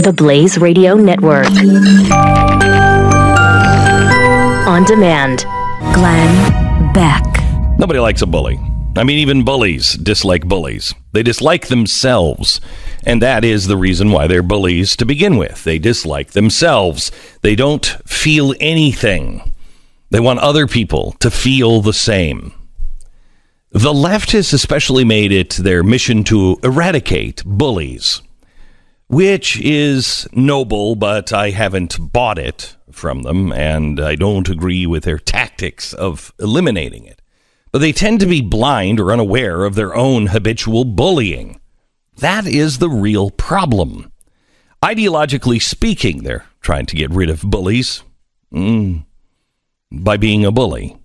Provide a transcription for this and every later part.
The Blaze Radio Network. On demand. Glenn Beck. Nobody likes a bully. I mean, even bullies dislike bullies. They dislike themselves. And that is the reason why they're bullies to begin with. They dislike themselves. They don't feel anything. They want other people to feel the same. The left has especially made it their mission to eradicate bullies, which is noble, but I haven't bought it from them, and I don't agree with their tactics of eliminating it. But they tend to be blind or unaware of their own habitual bullying. That is the real problem. Ideologically speaking, they're trying to get rid of bullies by being a bully.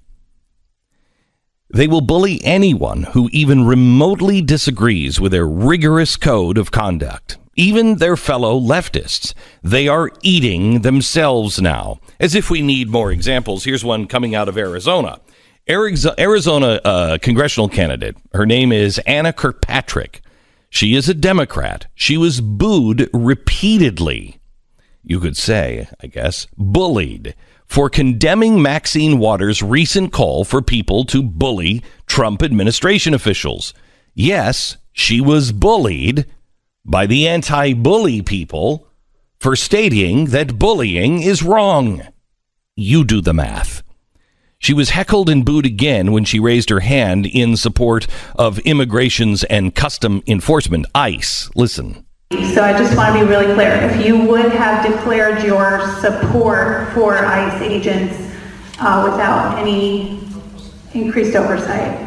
They will bully anyone who even remotely disagrees with their rigorous code of conduct. Even their fellow leftists. They are eating themselves now. As if we need more examples, here's one coming out of Arizona. Arizona congressional candidate. Her name is Anna Kirkpatrick. She is a Democrat. She was booed repeatedly. You could say, I guess, bullied for condemning Maxine Waters' recent call for people to bully Trump administration officials. Yes, she was bullied by the anti-bully people for stating that bullying is wrong. You do the math. She was heckled and booed again when she raised her hand in support of Immigrations and Custom Enforcement, ICE. Listen. So I just want to be really clear. If you would have declared your support for ICE agents without any increased oversight.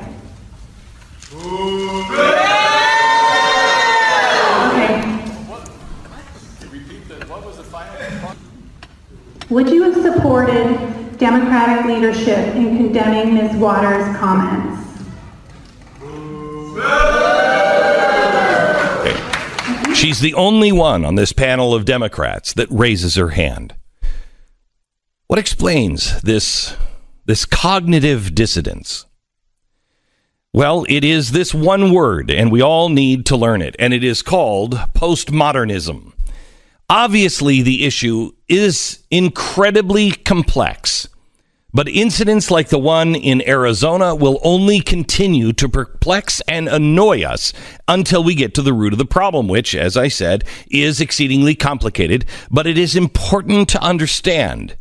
Would you have supported Democratic leadership in condemning Ms. Waters' comments? Okay. She's the only one on this panel of Democrats that raises her hand. What explains this cognitive dissonance? Well, it is this one word, and we all need to learn it, and it is called postmodernism. Obviously, the issue is incredibly complex, but incidents like the one in Arizona will only continue to perplex and annoy us until we get to the root of the problem, which, as I said, is exceedingly complicated, but it is important to understand.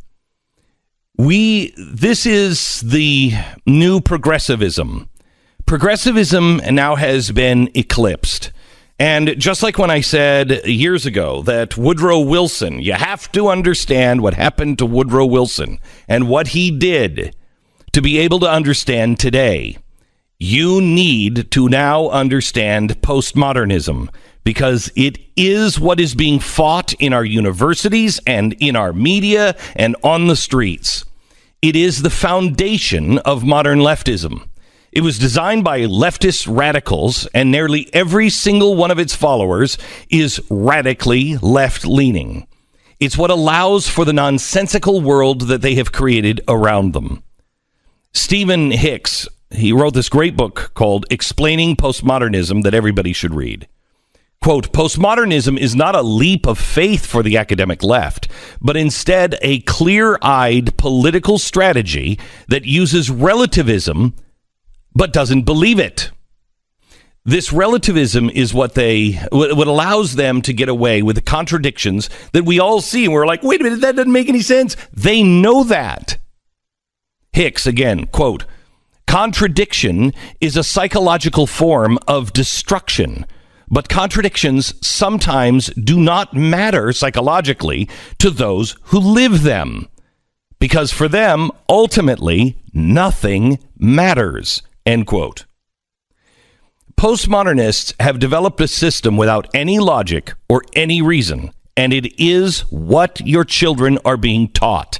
This is the new progressivism. Progressivism now has been eclipsed. And just like when I said years ago that Woodrow Wilson, you have to understand what happened to Woodrow Wilson and what he did to be able to understand today. You need to now understand postmodernism because it is what is being fought in our universities and in our media and on the streets. It is the foundation of modern leftism. It was designed by leftist radicals, and nearly every single one of its followers is radically left-leaning. It's what allows for the nonsensical world that they have created around them. Stephen Hicks, he wrote this great book called Explaining Postmodernism that everybody should read. Quote, postmodernism is not a leap of faith for the academic left, but instead a clear-eyed political strategy that uses relativism but doesn't believe it. This relativism is what allows them to get away with the contradictions that we all see. And we're like, wait a minute, that doesn't make any sense. They know that. Hicks, again, quote, contradiction is a psychological form of destruction, but contradictions sometimes do not matter psychologically to those who live them, because for them, ultimately, nothing matters. End quote. Postmodernists have developed a system without any logic or any reason, and it is what your children are being taught.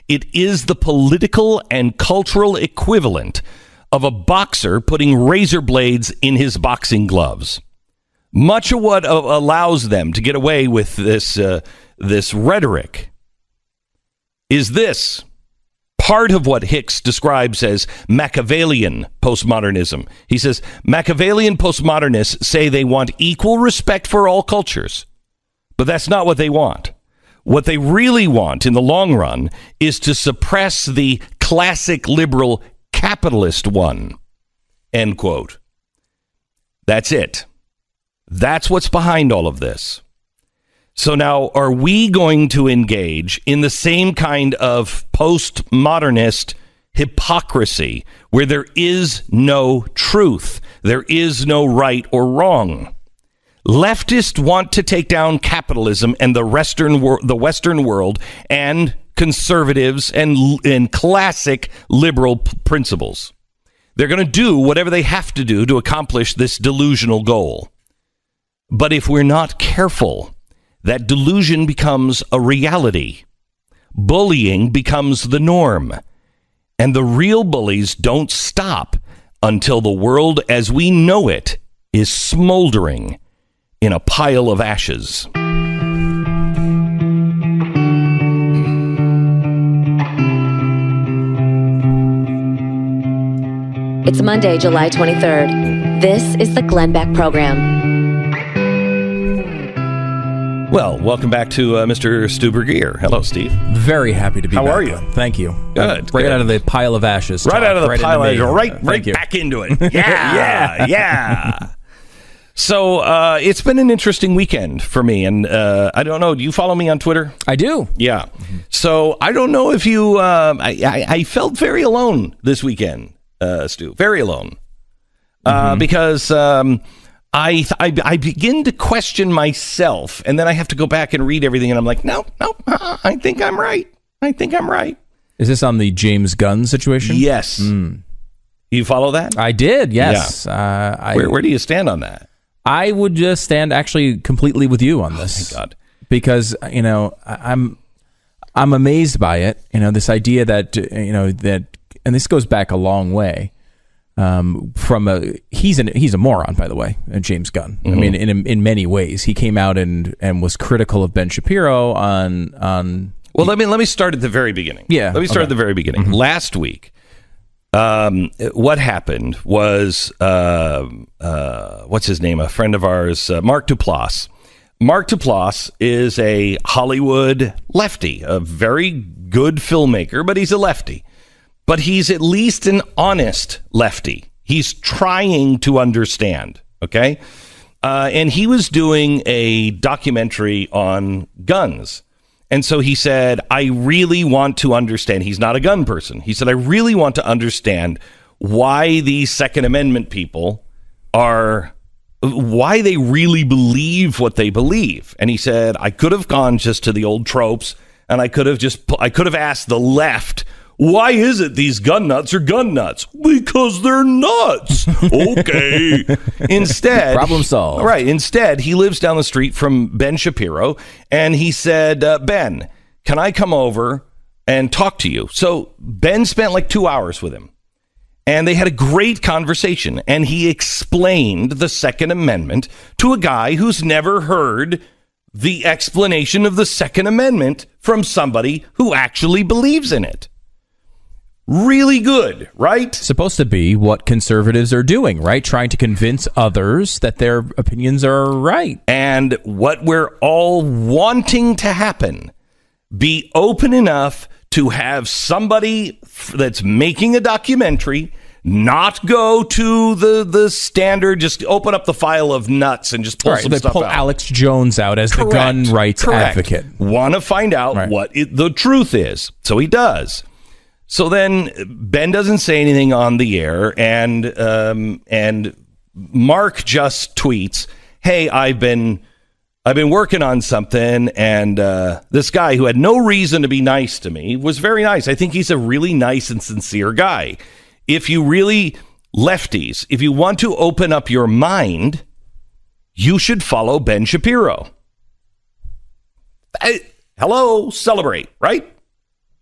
It is the political and cultural equivalent of a boxer putting razor blades in his boxing gloves. Much of what allows them to get away with this rhetoric is this. Part of what Hicks describes as Machiavellian postmodernism. He says, Machiavellian postmodernists say they want equal respect for all cultures, But that's not what they want. What they really want in the long run is to suppress the classic liberal capitalist one. End quote. That's it. That's what's behind all of this. So now, are we going to engage in the same kind of postmodernist hypocrisy where there is no truth, there is no right or wrong? Leftists want to take down capitalism and the Western world, and conservatives and classic liberal principles. They're going to do whatever they have to do to accomplish this delusional goal. But if we're not careful, that delusion becomes a reality. Bullying becomes the norm. And the real bullies don't stop until the world as we know it is smoldering in a pile of ashes. It's Monday, July 23rd. This is the Glenn Beck Program. Well, welcome back to Mr. Stubergear. Hello, Steve. Very happy to be back. How are you? Thank you. Good. Right out of the pile of ashes. Right out of the pile of ashes. Right you. back into it. Yeah. yeah. So it's been an interesting weekend for me. And I don't know, do you follow me on Twitter? I do. Yeah. So I don't know if you... I felt very alone this weekend, Stu. Very alone. Because... I begin to question myself, and then I have to go back and read everything, and I'm like, no, I think I'm right. Is this on the James Gunn situation? Yes. You follow that? I did, yes. Yeah. Where do you stand on that? I would just stand actually completely with you on this. Thank God. Because, I'm amazed by it. This idea that, and this goes back a long way. He's a moron, by the way, James Gunn. I mean, in many ways, he came out and was critical of Ben Shapiro on. Well, let me start at the very beginning. Yeah, let me start at the very beginning. Last week, what happened was what's his name? A friend of ours, Mark Duplass. Mark Duplass is a Hollywood lefty, a very good filmmaker, but he's a lefty. But he's at least an honest lefty. He's trying to understand, okay? And he was doing a documentary on guns. And so he said, I really want to understand. He's not a gun person. He said, I really want to understand why these Second Amendment people why they really believe what they believe. And he said, I could have gone just to the old tropes, and I could have asked the left, why is it these gun nuts are gun nuts? Because they're nuts. Okay. Instead, problem solved. Right. Instead, he lives down the street from Ben Shapiro, and he said, Ben, can I come over and talk to you? So Ben spent like 2 hours with him, and they had a great conversation, and he explained the Second Amendment to a guy who's never heard the explanation of the Second Amendment from somebody who actually believes in it. Really good, right? Supposed to be what conservatives are doing, right? Trying to convince others that their opinions are right. And what we're all wanting to happen, be open enough to have somebody that's making a documentary not go to the standard, just open up the file of nuts and just pull some stuff out. Pull Alex Jones out as the gun rights advocate. Want to find out what the truth is. So he does. So then Ben doesn't say anything on the air, and Mark just tweets, hey, I've been working on something, and this guy who had no reason to be nice to me was very nice. I think he's a really nice and sincere guy. If you really, lefties, if you want to open up your mind, you should follow Ben Shapiro. Hello, celebrate, right?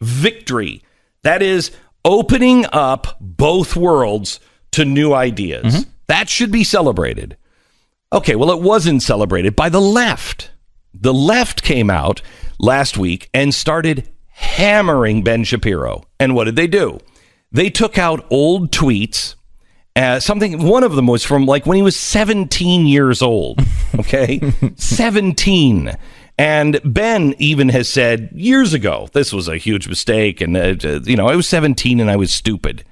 Victory. That is opening up both worlds to new ideas. That should be celebrated. Okay, well, it wasn't celebrated by the left. The left came out last week and started hammering Ben Shapiro. And what did they do? They took out old tweets. One of them was from like when he was 17 years old. Okay, 17. And Ben even has said years ago, this was a huge mistake. And, I was 17 and I was stupid.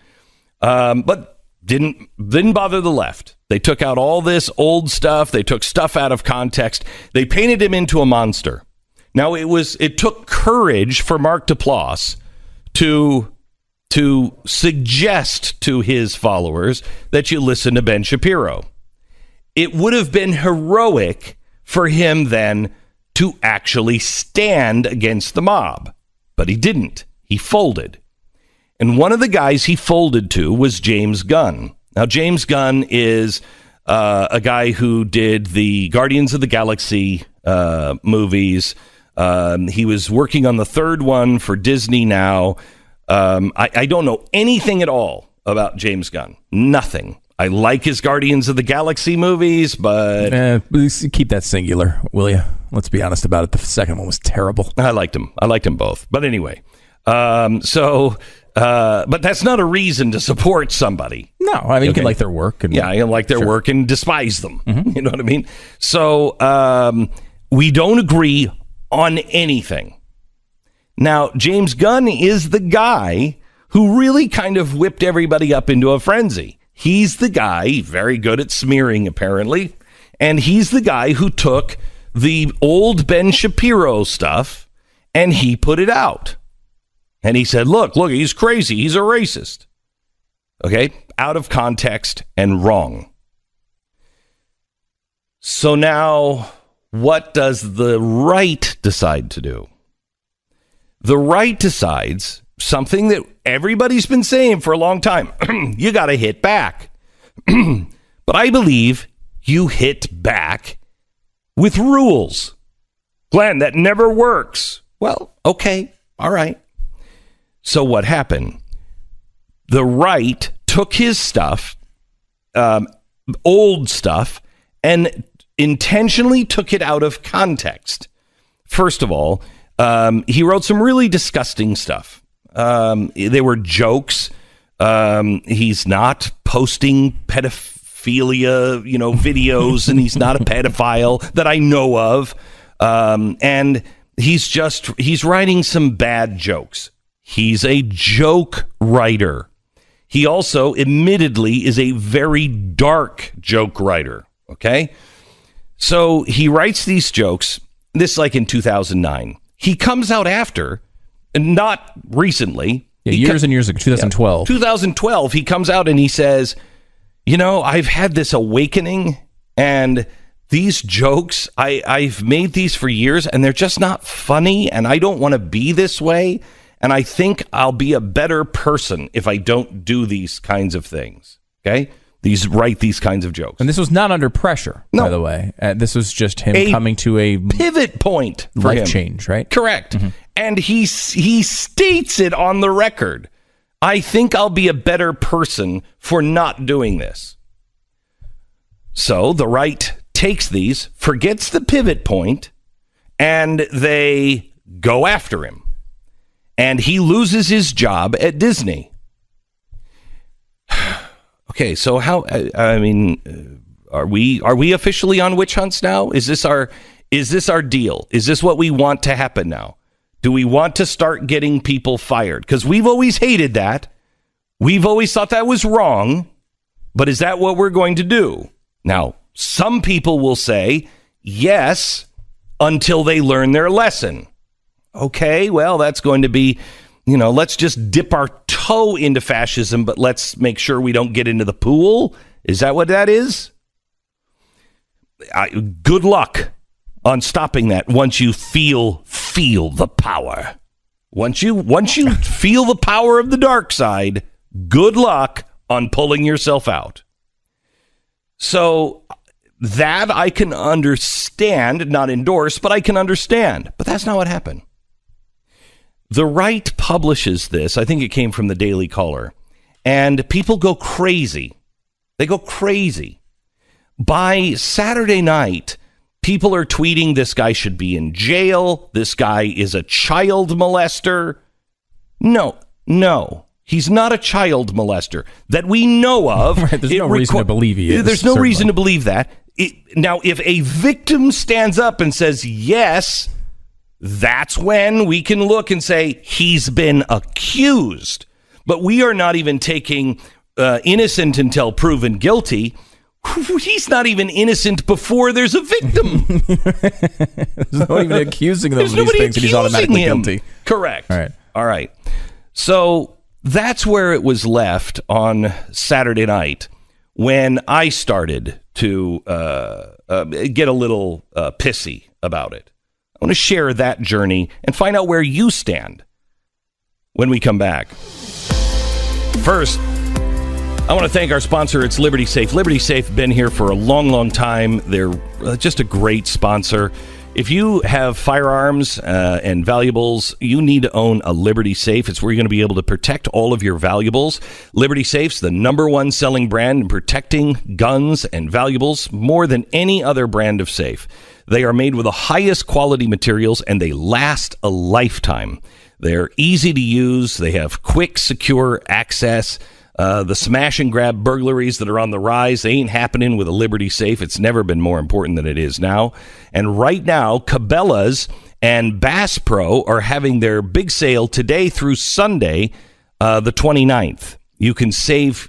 But didn't bother the left. They took out all this old stuff. They took stuff out of context. They painted him into a monster. Now, it took courage for Mark Duplass to suggest to his followers that you listen to Ben Shapiro. It would have been heroic for him then to actually stand against the mob, but he didn't. He folded. And one of the guys he folded to was James Gunn. Now, James Gunn is a guy who did the Guardians of the Galaxy movies. He was working on the third one for Disney now. I don't know anything at all about James Gunn. Nothing. I like his Guardians of the Galaxy movies, but... Please keep that singular, will you? Let's be honest about it. The second one was terrible. I liked him. I liked them both. But anyway, but that's not a reason to support somebody. No, I mean, you can like their work. And, yeah, you can like their work and despise them. Mm-hmm. You know what I mean? So we don't agree on anything. Now, James Gunn is the guy who really kind of whipped everybody up into a frenzy. He's the guy, very good at smearing, apparently, and he's the guy who took the old Ben Shapiro stuff and he put it out. And he said, look, he's crazy. He's a racist. Okay? Out of context and wrong. So now, what does the right decide to do? The right decides something that everybody's been saying for a long time. You got to hit back. But I believe you hit back with rules. Glenn, that never works. Well, okay. All right. So what happened? The right took his stuff, old stuff, and intentionally took it out of context. First of all, he wrote some really disgusting stuff. They were jokes. He's not posting pedophilia, videos, and he's not a pedophile that I know of. And he's writing some bad jokes. He's a joke writer. He also, admittedly, is a very dark joke writer. Okay? So he writes these jokes, this like in 2009. He comes out after, and not recently. Yeah, years and years ago, 2012. 2012, he comes out and he says, I've had this awakening, and these jokes, I've made these for years, and they're just not funny, and I don't want to be this way, and I think I'll be a better person if I don't do these kinds of things. Okay? Write these kinds of jokes. And this was not under pressure, by the way. This was just him coming to a pivot point for life him. Change, right? Correct. Mm-hmm. And he states it on the record. I think I'll be a better person for not doing this. So the right takes these, forgets the pivot point, and they go after him. And he loses his job at Disney. Okay, so how? I mean, are we officially on witch hunts now? Is this our deal? Is this what we want to happen now? Do we want to start getting people fired? Because we've always hated that. We've always thought that was wrong. But is that what we're going to do? Now, some people will say yes until they learn their lesson. Okay, well, that's going to be, let's just dip our toe into fascism, but let's make sure we don't get into the pool. Is that what that is? Good luck on stopping that once you feel the power. Once you feel the power of the dark side, good luck on pulling yourself out. So that I can understand, not endorse, but I can understand. But that's not what happened. The right publishes this. I think it came from the Daily Caller. And people go crazy. They go crazy. By Saturday night, people are tweeting this guy should be in jail. This guy is a child molester. No. He's not a child molester that we know of. Right, there's no reason to believe he is. There's no reason to believe that. Now, if a victim stands up and says, yes, That's when we can look and say he's been accused. But we are not even taking innocent until proven guilty. He's not even innocent before there's a victim. There's no even accusing them of these things, and he's automatically guilty. Correct. All right. So that's where it was left on Saturday night when I started to get a little pissy about it. I want to share that journey and find out where you stand when we come back. First, I want to thank our sponsor. It's Liberty Safe. Liberty Safe been here for a long, long time. They're just a great sponsor. If you have firearms and valuables, you need to own a Liberty Safe. It's where you're going to be able to protect all of your valuables. Liberty Safe's the #1 selling brand in protecting guns and valuables more than any other brand of safe. They are made with the highest quality materials, and they last a lifetime. They're easy to use. They have quick, secure access. The smash and grab burglaries that are on the rise, they ain't happening with a Liberty Safe. It's never been more important than it is now. And right now, Cabela's and Bass Pro are having their big sale today through Sunday, the 29th. You can save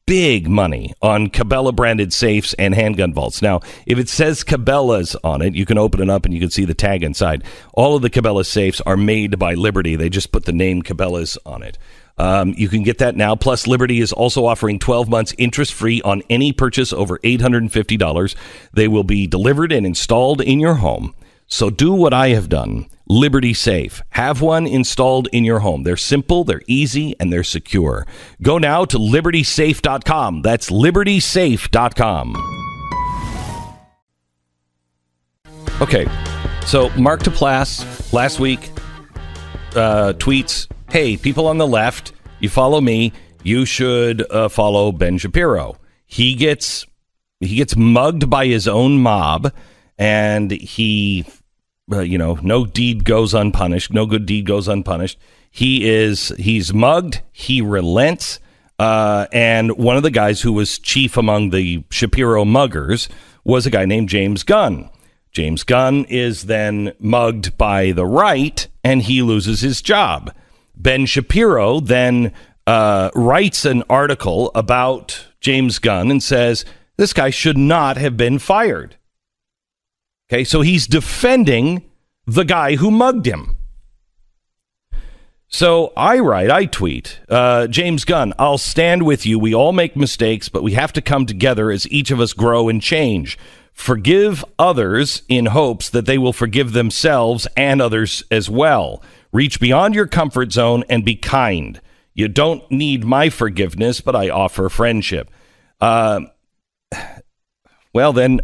big money on Cabela branded safes and handgun vaults. Now, if it says Cabela's on it, you can open it up and you can see the tag inside. All of the Cabela safes are made by Liberty. They just put the name Cabela's on it. You can get that now. Plus, Liberty is also offering 12 months interest-free on any purchase over $850. They will be delivered and installed in your home. So do what I have done. Liberty Safe. Have one installed in your home. They're simple, they're easy, and they're secure. Go now to libertysafe.com. That's libertysafe.com. Okay, so Mark Duplass last week tweets, hey, people on the left, you follow me, you should follow Ben Shapiro. He gets mugged by his own mob, and he, no deed goes unpunished. No good deed goes unpunished. He's mugged. He relents. And one of the guys who was chief among the Shapiro muggers was a guy named James Gunn. James Gunn is then mugged by the right, and he loses his job. Ben Shapiro then writes an article about James Gunn and says, this guy should not have been fired. Okay, so he's defending the guy who mugged him. So I tweet, James Gunn, I'll stand with you. We all make mistakes, but we have to come together as each of us grow and change. Forgive others in hopes that they will forgive themselves and others as well. Reach beyond your comfort zone and be kind. You don't need my forgiveness, but I offer friendship. Well, then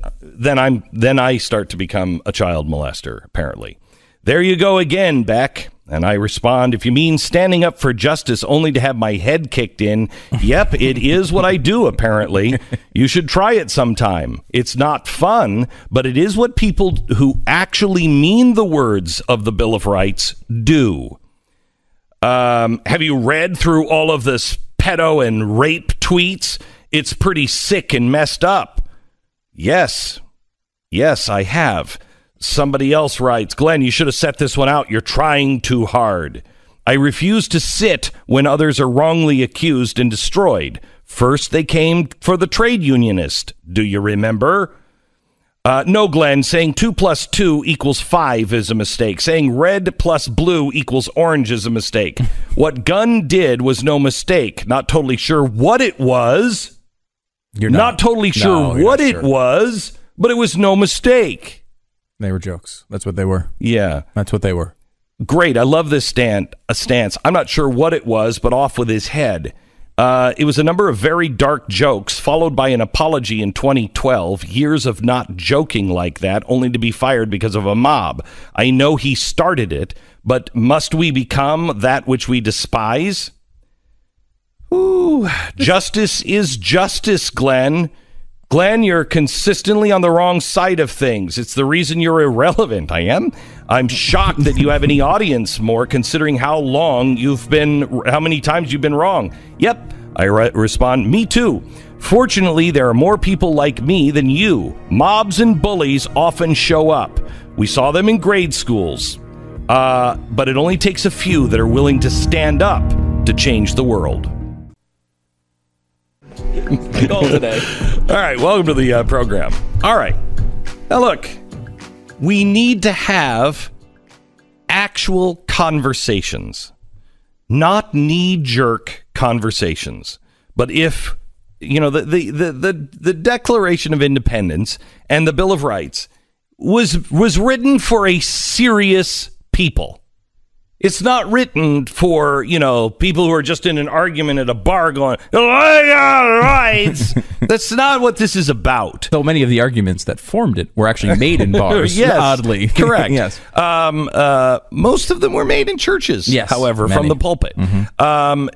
I start to become a child molester, apparently. There you go again, Beck. And I respond, if you mean standing up for justice only to have my head kicked in, yep, it is what I do, apparently. You should try it sometime. It's not fun, but it is what people who actually mean the words of the Bill of Rights do. Have you read through all of this pedo and rape tweets? It's pretty sick and messed up. Yes, I have. Somebody else writes, Glenn, you should have set this one out. You're trying too hard. I refuse to sit when others are wrongly accused and destroyed. First, they came for the trade unionist. Do you remember? No, Glenn, saying 2 + 2 = 5 is a mistake. Saying red plus blue = orange is a mistake. What Gunn did was no mistake. Not totally sure what it was. You're not totally sure what it was, but it was no mistake. They were jokes. That's what they were. Yeah. That's what they were. Great. I love this stance. I'm not sure what it was, but off with his head. It was a number of very dark jokes, followed by an apology in 2012. Years of not joking like that, only to be fired because of a mob. I know he started it, but must we become that which we despise? Ooh, justice is justice, Glenn. Glenn, you're consistently on the wrong side of things. It's the reason you're irrelevant. I'm shocked that you have any audience more, considering how many times you've been wrong. Yep, I respond, me too. Fortunately, there are more people like me than you. Mobs and bullies often show up. We saw them in grade schools. but it only takes a few that are willing to stand up to change the world. All today. All right, welcome to the program. All right. Now, look, we need to have actual conversations, not knee-jerk conversations. But if, the Declaration of Independence and the Bill of Rights was written for a serious people. It's not written for, people who are just in an argument at a bar going, I got rights. That's not what this is about. So many of the arguments that formed it were actually made in bars, yes, oddly. Correct. Yes. Most of them were made in churches, yes, however, many. from the pulpit. Mm-hmm.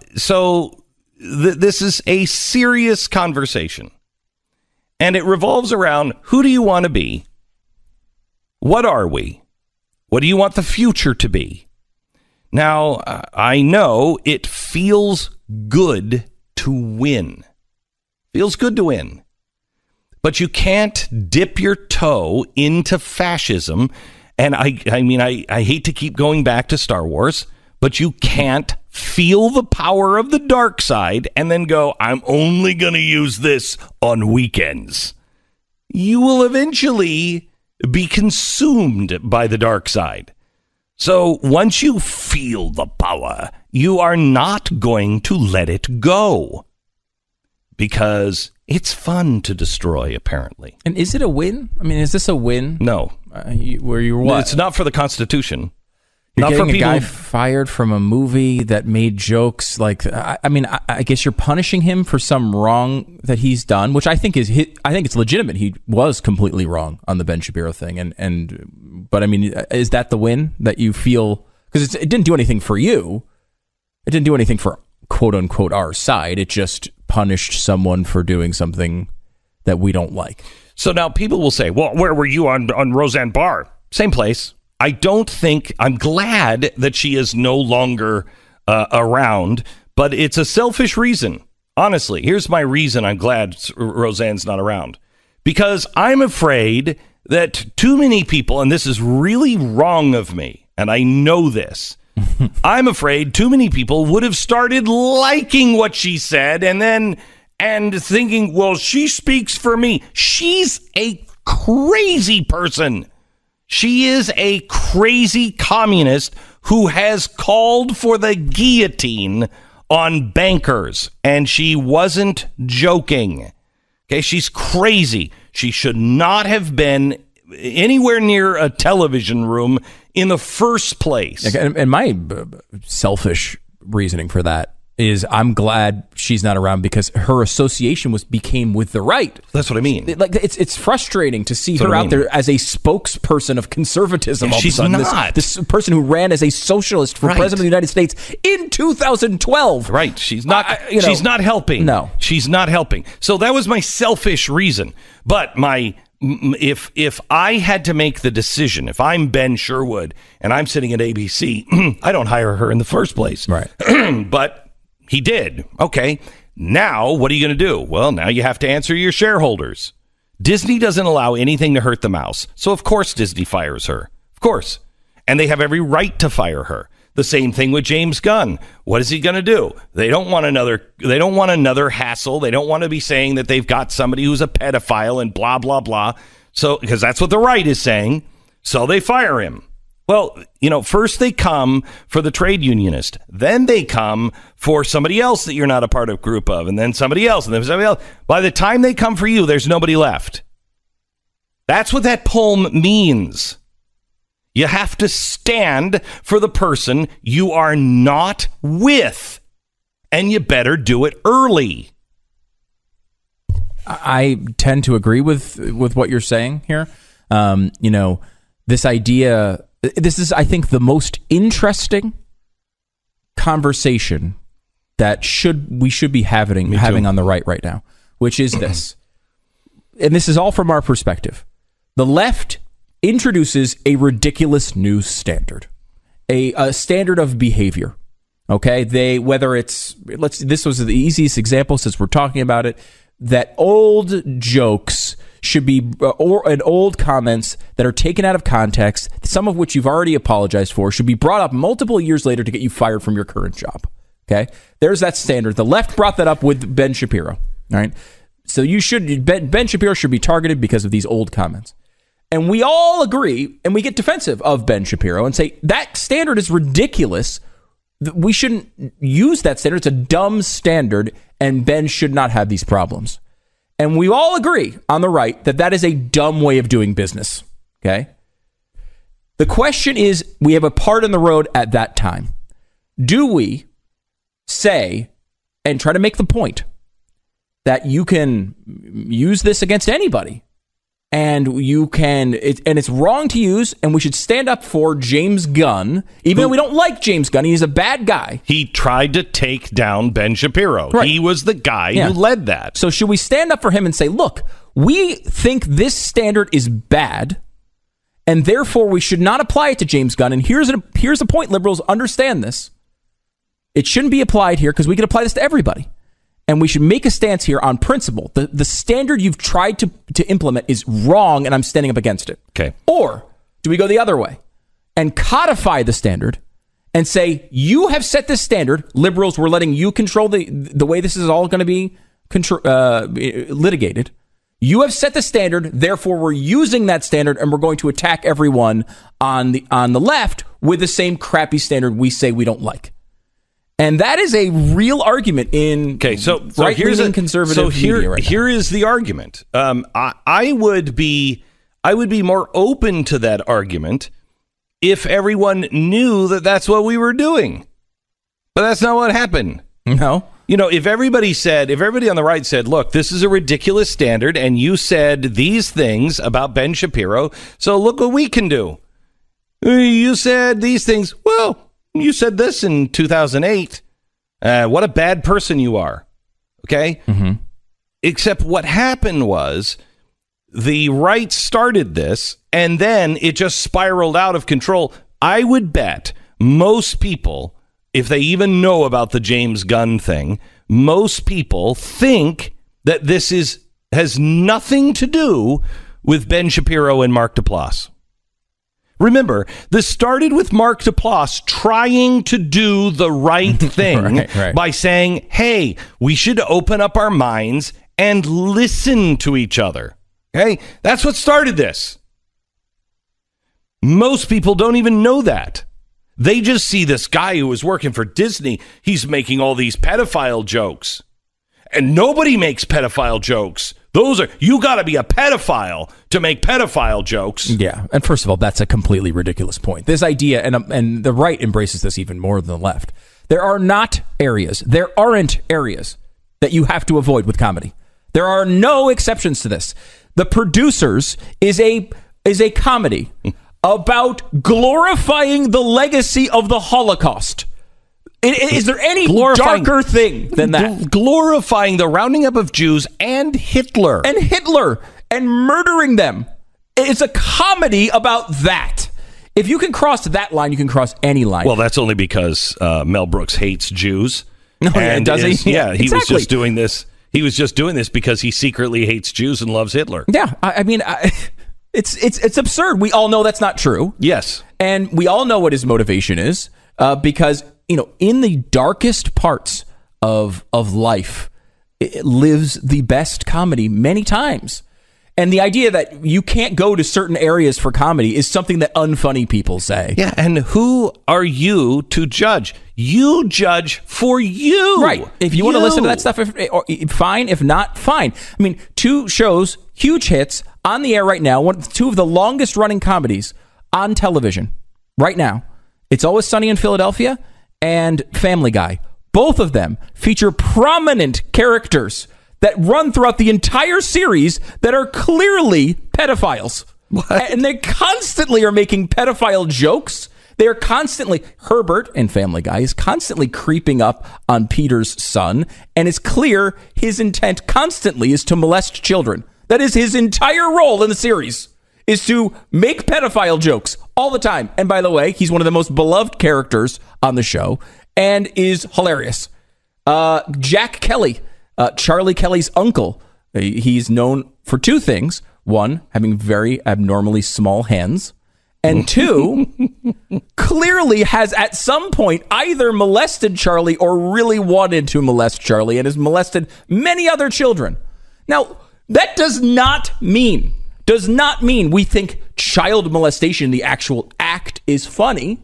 This is a serious conversation. And it revolves around, who do you want to be? What are we? What do you want the future to be? Now, I know it feels good to win. Feels good to win. But you can't dip your toe into fascism. And I hate to keep going back to Star Wars, but you can't feel the power of the dark side and then go, I'm only going to use this on weekends. You will eventually be consumed by the dark side. So once you feel the power, you are not going to let it go because it's fun to destroy, apparently. And is it a win? I mean, is this a win? No. Where you're what? It's not for the Constitution. You're not getting for people. A guy fired from a movie that made jokes like. I guess you're punishing him for some wrong that he's done, which I think it's legitimate. He was completely wrong on the Ben Shapiro thing, but I mean, is that the win that you feel? Because it didn't do anything for you. It didn't do anything for quote unquote our side. It just punished someone for doing something that we don't like. So now people will say, "Well, where were you on Roseanne Barr?" Same place. I'm glad that she is no longer around, but it's a selfish reason. Honestly, here's my reason I'm glad Roseanne's not around. Because I'm afraid that too many people, and this is really wrong of me, and I know this, I'm afraid too many people would have started liking what she said and thinking, well, she speaks for me. She's a crazy person. She is a crazy communist who has called for the guillotine on bankers, and she wasn't joking. Okay, she's crazy. She should not have been anywhere near a television room in the first place. And my selfish reasoning for that is I'm glad she's not around because her association became with the right. That's what I mean. It's frustrating to see her out there as a spokesperson of conservatism. Yeah, all she's of a sudden. not. This person who ran as a socialist for president of the United States in 2012. Right. She's not. She's not helping. No, she's not helping. So that was my selfish reason. But if I had to make the decision, if I'm Ben Sherwood and I'm sitting at ABC, I don't hire her in the first place. Right. But he did. Okay. Now, what are you going to do? Well, now you have to answer your shareholders. Disney doesn't allow anything to hurt the mouse. So, of course, Disney fires her. Of course. And they have every right to fire her. The same thing with James Gunn. What is he going to do? They don't want another hassle. They don't want to be saying that they've got somebody who's a pedophile and blah, blah, blah. So, because that's what the right is saying. So they fire him. Well, first they come for the trade unionist. Then they come for somebody else that you're not a part of group of. And then somebody else. And then somebody else. By the time they come for you, there's nobody left. That's what that poem means. You have to stand for the person you are not with. And you better do it early. I tend to agree with what you're saying here. This idea... This is, I think, the most interesting conversation that we should be having on the right now, which is this. And this is all from our perspective. The left introduces a ridiculous new standard, a standard of behavior. Okay, this was the easiest example since we're talking about it. that old jokes should be, and old comments that are taken out of context, some of which you've already apologized for, should be brought up multiple years later to get you fired from your current job. Okay? There's that standard. The left brought that up with Ben Shapiro. All right? So Ben Shapiro should be targeted because of these old comments. And we all agree, and we get defensive of Ben Shapiro and say, that standard is ridiculous. We shouldn't use that standard. It's a dumb standard, and Ben should not have these problems. And we all agree on the right that that is a dumb way of doing business. Okay? The question is, we have a part in the road at that time. Do we say and try to make the point that you can use this against anybody? And you can, and it's wrong to use, and we should stand up for James Gunn, even though we don't like James Gunn. He's a bad guy. He tried to take down Ben Shapiro. Right. He was the guy who led that. So should we stand up for him and say, look, we think this standard is bad, and therefore we should not apply it to James Gunn. And here's a point, liberals, understand this. It shouldn't be applied here because we can apply this to everybody. And we should make a stance here on principle. The standard you've tried to implement is wrong, and I'm standing up against it. Okay. Or do we go the other way and codify the standard and say, you have set this standard, liberals, we're letting you control the way this is all going to be litigated. You have set the standard, therefore we're using that standard, and we're going to attack everyone on the left with the same crappy standard we say we don't like. And that is a real argument in right-wing conservative media right now. Here is the argument. I would be more open to that argument if everyone knew that that's what we were doing. But that's not what happened. No. You know, if everybody on the right said, look, this is a ridiculous standard, and you said these things about Ben Shapiro, so look what we can do. You said these things. Well, you said this in 2008. What a bad person you are. Okay? Mm-hmm. Except what happened was the right started this, and then it just spiraled out of control. I would bet most people, if they even know about the James Gunn thing, most people think that this has nothing to do with Ben Shapiro and Mark Duplass. Remember, this started with Mark Duplass trying to do the right thing by saying, hey, we should open up our minds and listen to each other. Okay? That's what started this. Most people don't even know that. They just see this guy who was working for Disney. He's making all these pedophile jokes. And nobody makes pedophile jokes. You got to be a pedophile to make pedophile jokes. Yeah. And first of all, that's a completely ridiculous point. This idea, and the right embraces this even more than the left. There aren't areas that you have to avoid with comedy. There are no exceptions to this. The Producers is a comedy about glorifying the legacy of the Holocaust. Is there any darker thing than that? Glorifying the rounding up of Jews and Hitler. And murdering them. It's a comedy about that. If you can cross that line, you can cross any line. Well, that's only because Mel Brooks hates Jews. No, does he? Yeah, he was just doing this. He was just doing this because he secretly hates Jews and loves Hitler. Yeah, I mean, it's absurd. We all know that's not true. Yes. And we all know what his motivation is because, in the darkest parts of life, it lives the best comedy many times. And the idea that you can't go to certain areas for comedy is something that unfunny people say. Yeah, and who are you to judge? You judge for you. Right. If you want to listen to that stuff, fine. If not, fine. I mean, 2 shows, huge hits, on the air right now, 2 of the longest running comedies on television right now. It's Always Sunny in Philadelphia and Family Guy. Both of them feature prominent characters that run throughout the entire series that are clearly pedophiles. What? And they constantly are making pedophile jokes. They are constantly, Herbert in Family Guy is constantly creeping up on Peter's son, and it's clear his intent constantly is to molest children. That is his entire role in the series, is to make pedophile jokes all the time. And by the way, he's one of the most beloved characters on the show and is hilarious. Jack Kelly, Charlie Kelly's uncle, He's known for two things. One, having very abnormally small hands. And two, clearly has at some point either molested Charlie or really wanted to molest Charlie and has molested many other children. Now, that does not mean we think child molestation, the actual act, is funny.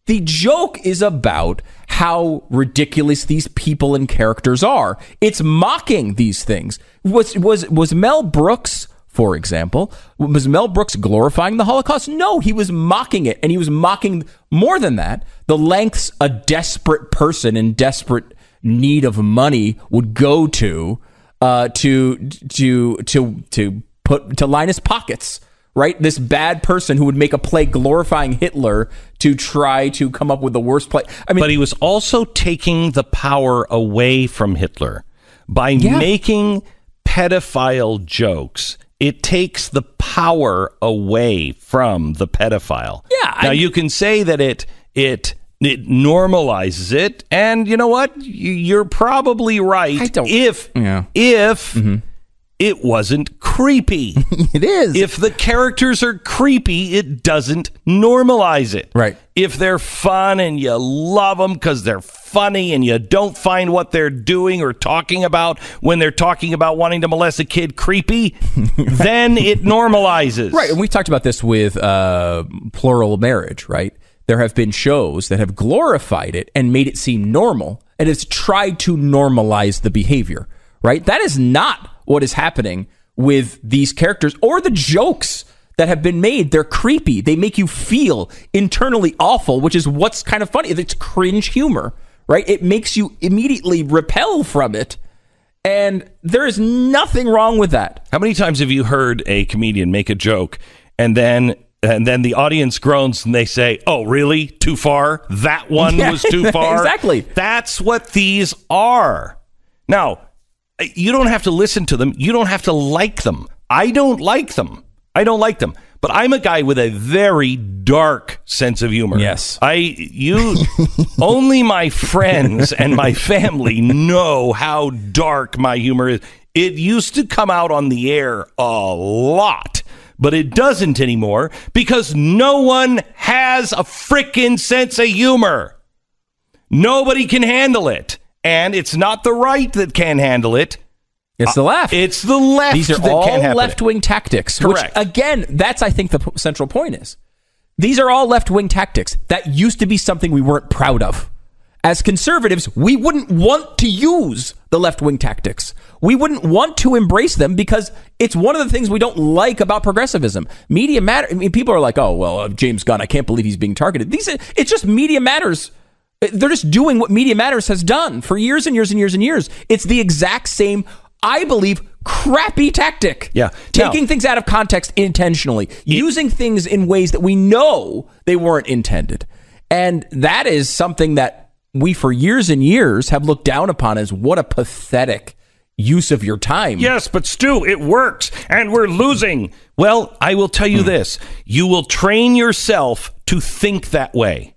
The joke is about how ridiculous these people and characters are. It's mocking these things. Was Mel Brooks, for example, was Mel Brooks glorifying the Holocaust? No, he was mocking it. And he was mocking, more than that, the lengths a desperate person in desperate need of money would go to line his pockets. Right? This bad person who would make a play glorifying Hitler to try to come up with the worst play. I mean, but he was also taking the power away from Hitler by making pedophile jokes. It takes the power away from the pedophile. Yeah. Now you can say that it normalizes it, and you know what? You're probably right. If it wasn't creepy. It is. If the characters are creepy, it doesn't normalize it. Right. If they're fun and you love them because they're funny and you don't find what they're doing or talking about when they're talking about wanting to molest a kid creepy, then it normalizes. Right. And we've talked about this with plural marriage, right? There have been shows that have glorified it and made it seem normal, and it's tried to normalize the behavior, right? That is not what is happening with these characters or the jokes that have been made. They're creepy. They make you feel internally awful, which is what's kind of funny. It's cringe humor, right? It makes you immediately repel from it. And there is nothing wrong with that. How many times have you heard a comedian make a joke and then the audience groans and they say, "Oh, really? Too far? That one was too far?" Exactly. That's what these are. Now, you don't have to listen to them. You don't have to like them. I don't like them. But I'm a guy with a very dark sense of humor. Yes. Only my friends and my family know how dark my humor is. It used to come out on the air a lot, but it doesn't anymore because no one has a frickin' sense of humor. Nobody can handle it. And it's not the right that can handle it. It's the left. It's the left. These are that all can't handle left-wing tactics. Correct. Which, again, that's, I think, the central point is. These are all left-wing tactics. That used to be something we weren't proud of. As conservatives, we wouldn't want to use the left-wing tactics. We wouldn't want to embrace them because it's one of the things we don't like about progressivism. Media matter. I mean, people are like, "Oh, well, James Gunn, I can't believe he's being targeted." It's just Media Matters. They're just doing what Media Matters has done for years and years and years and years. It's the exact same, I believe, crappy tactic. Yeah. Taking things out of context intentionally, using things in ways that we know they weren't intended. And that is something that we, for years and years, have looked down upon as what a pathetic use of your time. Yes, but Stu, it works, and we're losing. Well, I will tell you this. You will train yourself to think that way.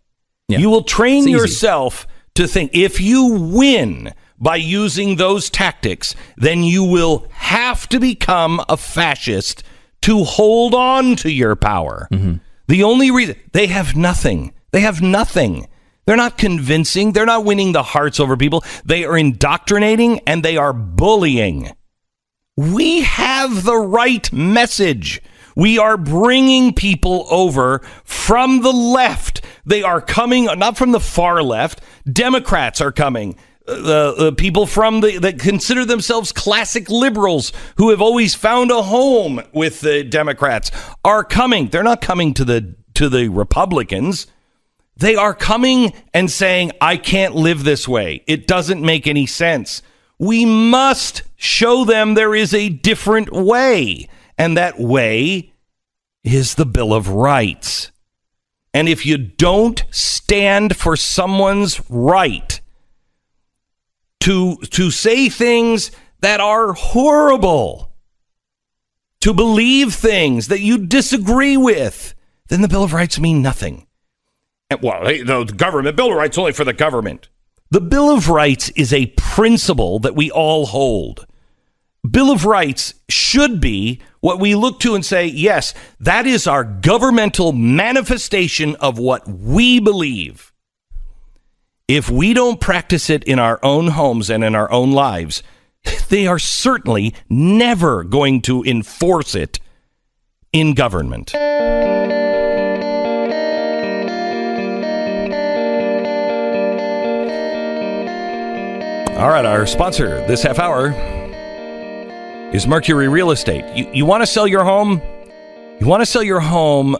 Yeah. You will train yourself to think. If you win by using those tactics, then you will have to become a fascist to hold on to your power. Mm-hmm. The only reason they have nothing. They're not convincing. They're not winning the hearts over people. They are indoctrinating and they are bullying. We have the right message. We are bringing people over from the left. They are coming, not from the far left. Democrats are coming. People from that consider themselves classic liberals who have always found a home with the Democrats are coming. They're not coming to the Republicans. They are coming and saying, "I can't live this way. It doesn't make any sense." We must show them there is a different way. And that way is the Bill of Rights. And if you don't stand for someone's right to say things that are horrible, to believe things that you disagree with, then the Bill of Rights mean nothing. And, well, the government, Bill of Rights only for the government. The Bill of Rights is a principle that we all hold. Bill of Rights should be what we look to and say, yes, that is our governmental manifestation of what we believe. If we don't practice it in our own homes and in our own lives, they are certainly never going to enforce it in government. All right, our sponsor this half hour is Mercury Real Estate. You want to sell your home? You want to sell your home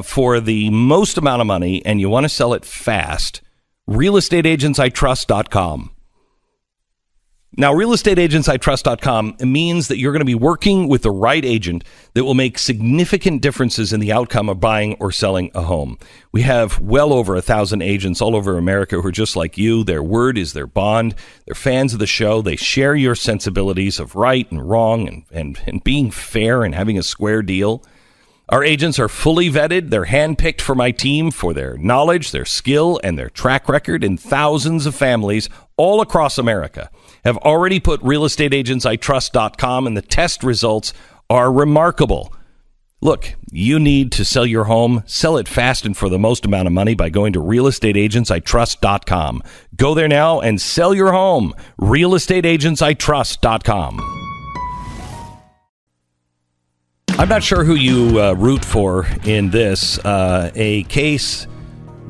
for the most amount of money, and you want to sell it fast. realestateagentsitrust.com. Now, realestateagentsitrust.com means that you're going to be working with the right agent that will make significant differences in the outcome of buying or selling a home. We have well over 1,000 agents all over America who are just like you. Their word is their bond. They're fans of the show. They share your sensibilities of right and wrong and being fair and having a square deal. Our agents are fully vetted. They're handpicked for my team for their knowledge, their skill, and their track record. And thousands of families all across America have already put realestateagentsitrust.com, and the test results are remarkable. Look, you need to sell your home. Sell it fast and for the most amount of money by going to realestateagentsitrust.com. Go there now and sell your home. realestateagentsitrust.com. I'm not sure who you root for in this. A case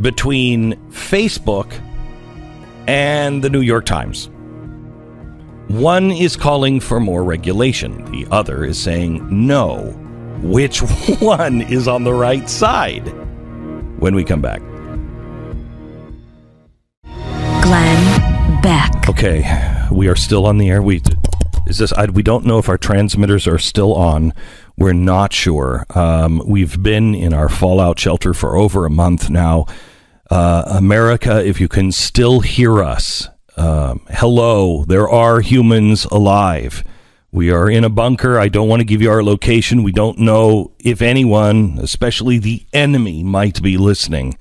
between Facebook and the New York Times. One is calling for more regulation. The other is saying no. Which one is on the right side? When we come back. Glenn Beck. Okay, we are still on the air. We don't know if our transmitters are still on. We're not sure. We've been in our fallout shelter for over a month now. America, if you can still hear us, hello, there are humans alive. We are in a bunker. I don't want to give you our location. We don't know if anyone, especially the enemy, might be listening.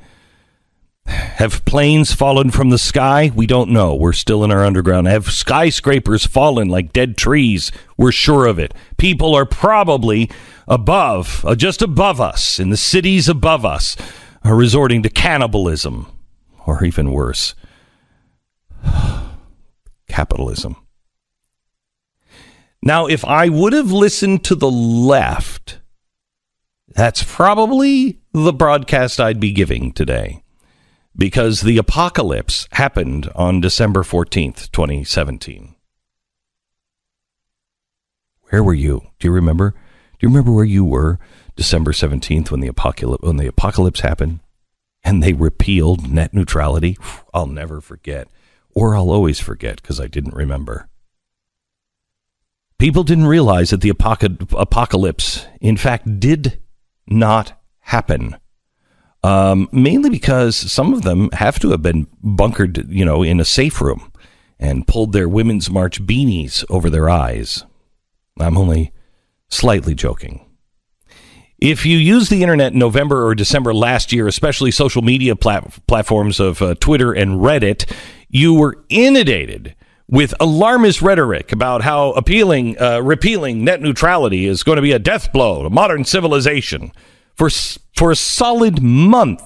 Have planes fallen from the sky? We don't know. We're still in our underground. Have skyscrapers fallen like dead trees? We're sure of it. People are probably above, just above us, in the cities above us, are resorting to cannibalism, or even worse, capitalism. Now, if I would have listened to the left, that's probably the broadcast I'd be giving today. Because the apocalypse happened on December 14th, 2017. Where were you? Do you remember? Do you remember where you were December 17th when the apocalypse happened and they repealed net neutrality? I'll never forget. Or I'll always forget because I didn't remember. People didn't realize that the apocalypse, in fact, did not happen. Mainly because some of them have to have been bunkered, in a safe room and pulled their Women's March beanies over their eyes. I'm only slightly joking. If you used the internet in November or December last year, especially social media platforms of Twitter and Reddit, you were inundated with alarmist rhetoric about how repealing net neutrality is going to be a death blow to modern civilization. For a solid month,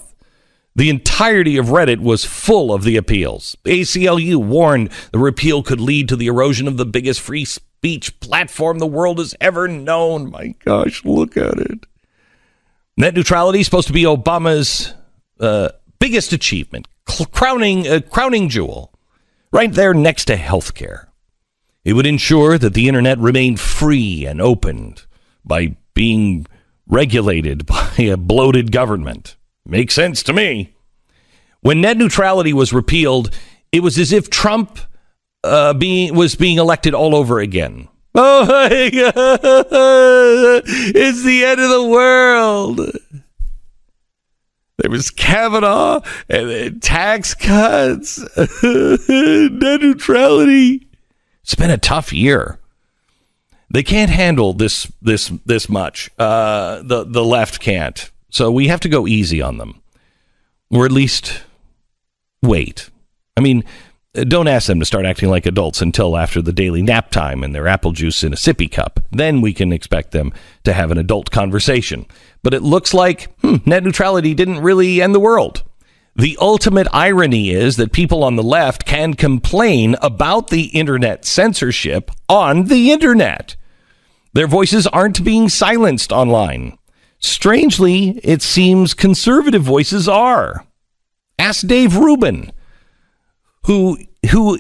the entirety of Reddit was full of the appeals. The ACLU warned the repeal could lead to the erosion of the biggest free speech platform the world has ever known. My gosh, look at it. Net neutrality is supposed to be Obama's biggest achievement, crowning jewel, right there next to healthcare. It would ensure that the internet remained free and open by being regulated by a bloated government. Makes sense to me. When net neutrality was repealed, it was as if Trump was being elected all over again. Oh my God, it's the end of the world. There was Kavanaugh and tax cuts, net neutrality. It's been a tough year. They can't handle this much. The left can't. So we have to go easy on them. Or at least wait. I mean, don't ask them to start acting like adults until after the daily nap time and their apple juice in a sippy cup. Then we can expect them to have an adult conversation. But it looks like net neutrality didn't really end the world. The ultimate irony is that people on the left can complain about the internet censorship on the internet. Their voices aren't being silenced online. Strangely, it seems conservative voices are. Ask Dave Rubin, who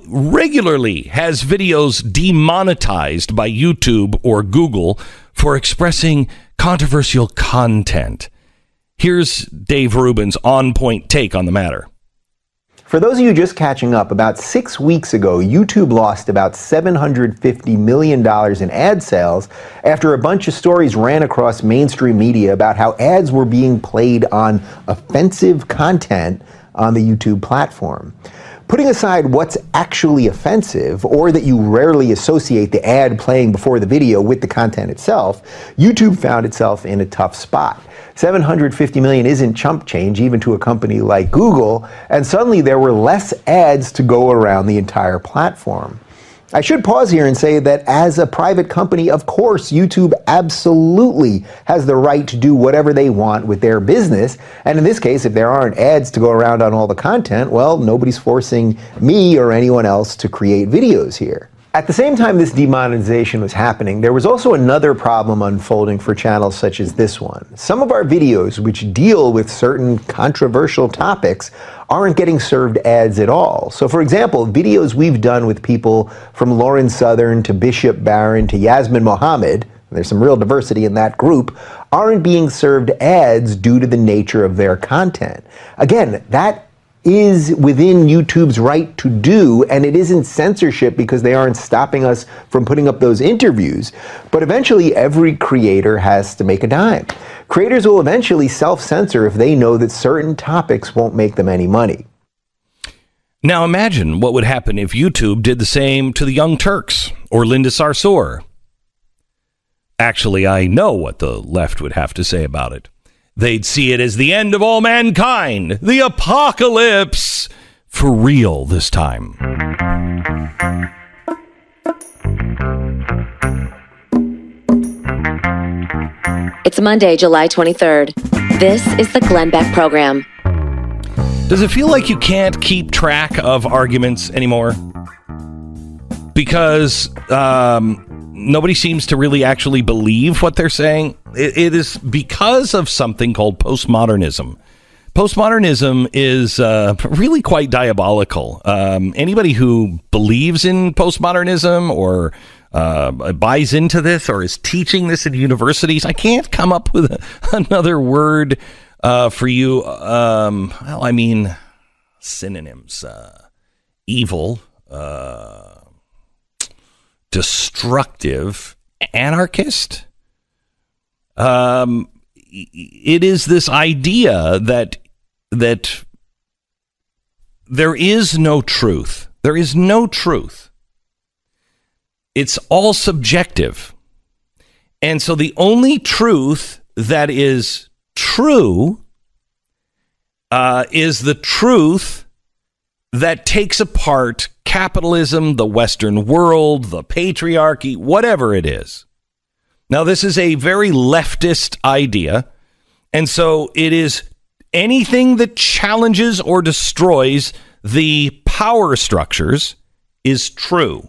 regularly has videos demonetized by YouTube or Google for expressing controversial content. Here's Dave Rubin's on-point take on the matter. For those of you just catching up, about 6 weeks ago, YouTube lost about $750 million in ad sales after a bunch of stories ran across mainstream media about how ads were being played on offensive content on the YouTube platform. Putting aside what's actually offensive, or that you rarely associate the ad playing before the video with the content itself, YouTube found itself in a tough spot. $750 million isn't chump change, even to a company like Google, and suddenly there were less ads to go around the entire platform. I should pause here and say that as a private company, of course, YouTube absolutely has the right to do whatever they want with their business. And in this case, if there aren't ads to go around on all the content, well, nobody's forcing me or anyone else to create videos here. At the same time this demonetization was happening, there was also another problem unfolding for channels such as this one. Some of our videos, which deal with certain controversial topics, aren't getting served ads at all. So for example, videos we've done with people from Lauren Southern to Bishop Barron to Yasmin Mohammed, there's some real diversity in that group, aren't being served ads due to the nature of their content. Again, that is within YouTube's right to do, and it isn't censorship because they aren't stopping us from putting up those interviews. But eventually every creator has to make a dime. Creators will eventually self-censor if they know that certain topics won't make them any money. Now imagine what would happen if YouTube did the same to the Young Turks or Linda Sarsour. Actually, I know what the left would have to say about it. They'd see it as the end of all mankind, the apocalypse, for real this time. It's Monday, July 23rd. This is the Glenn Beck Program. Does it feel like you can't keep track of arguments anymore? Because nobody seems to really actually believe what they're saying. It is because of something called postmodernism. Postmodernism is really quite diabolical. Anybody who believes in postmodernism or buys into this or is teaching this in universities, I can't come up with another word for you. Well, I mean, synonyms. Evil, destructive, anarchist. It is this idea that there is no truth. There is no truth. It's all subjective. And so the only truth that is true is the truth that takes apart capitalism, the Western world, the patriarchy, whatever it is. Now, this is a very leftist idea, and so it is anything that challenges or destroys the power structures is true.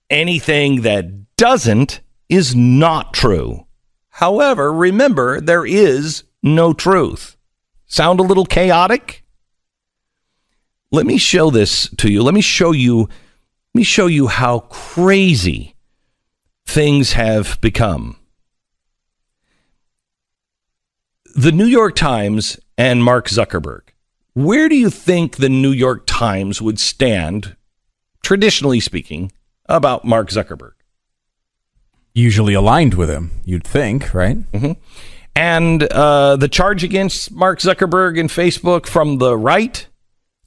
Anything that doesn't is not true. However, remember, there is no truth. Sound a little chaotic? Let me show this to you. Let me show you how crazy things have become. The New York Times and Mark Zuckerberg. Where do you think the New York Times would stand, traditionally speaking, about Mark Zuckerberg? Usually aligned with him, you'd think, right? Mm-hmm. And the charge against Mark Zuckerberg and Facebook from the right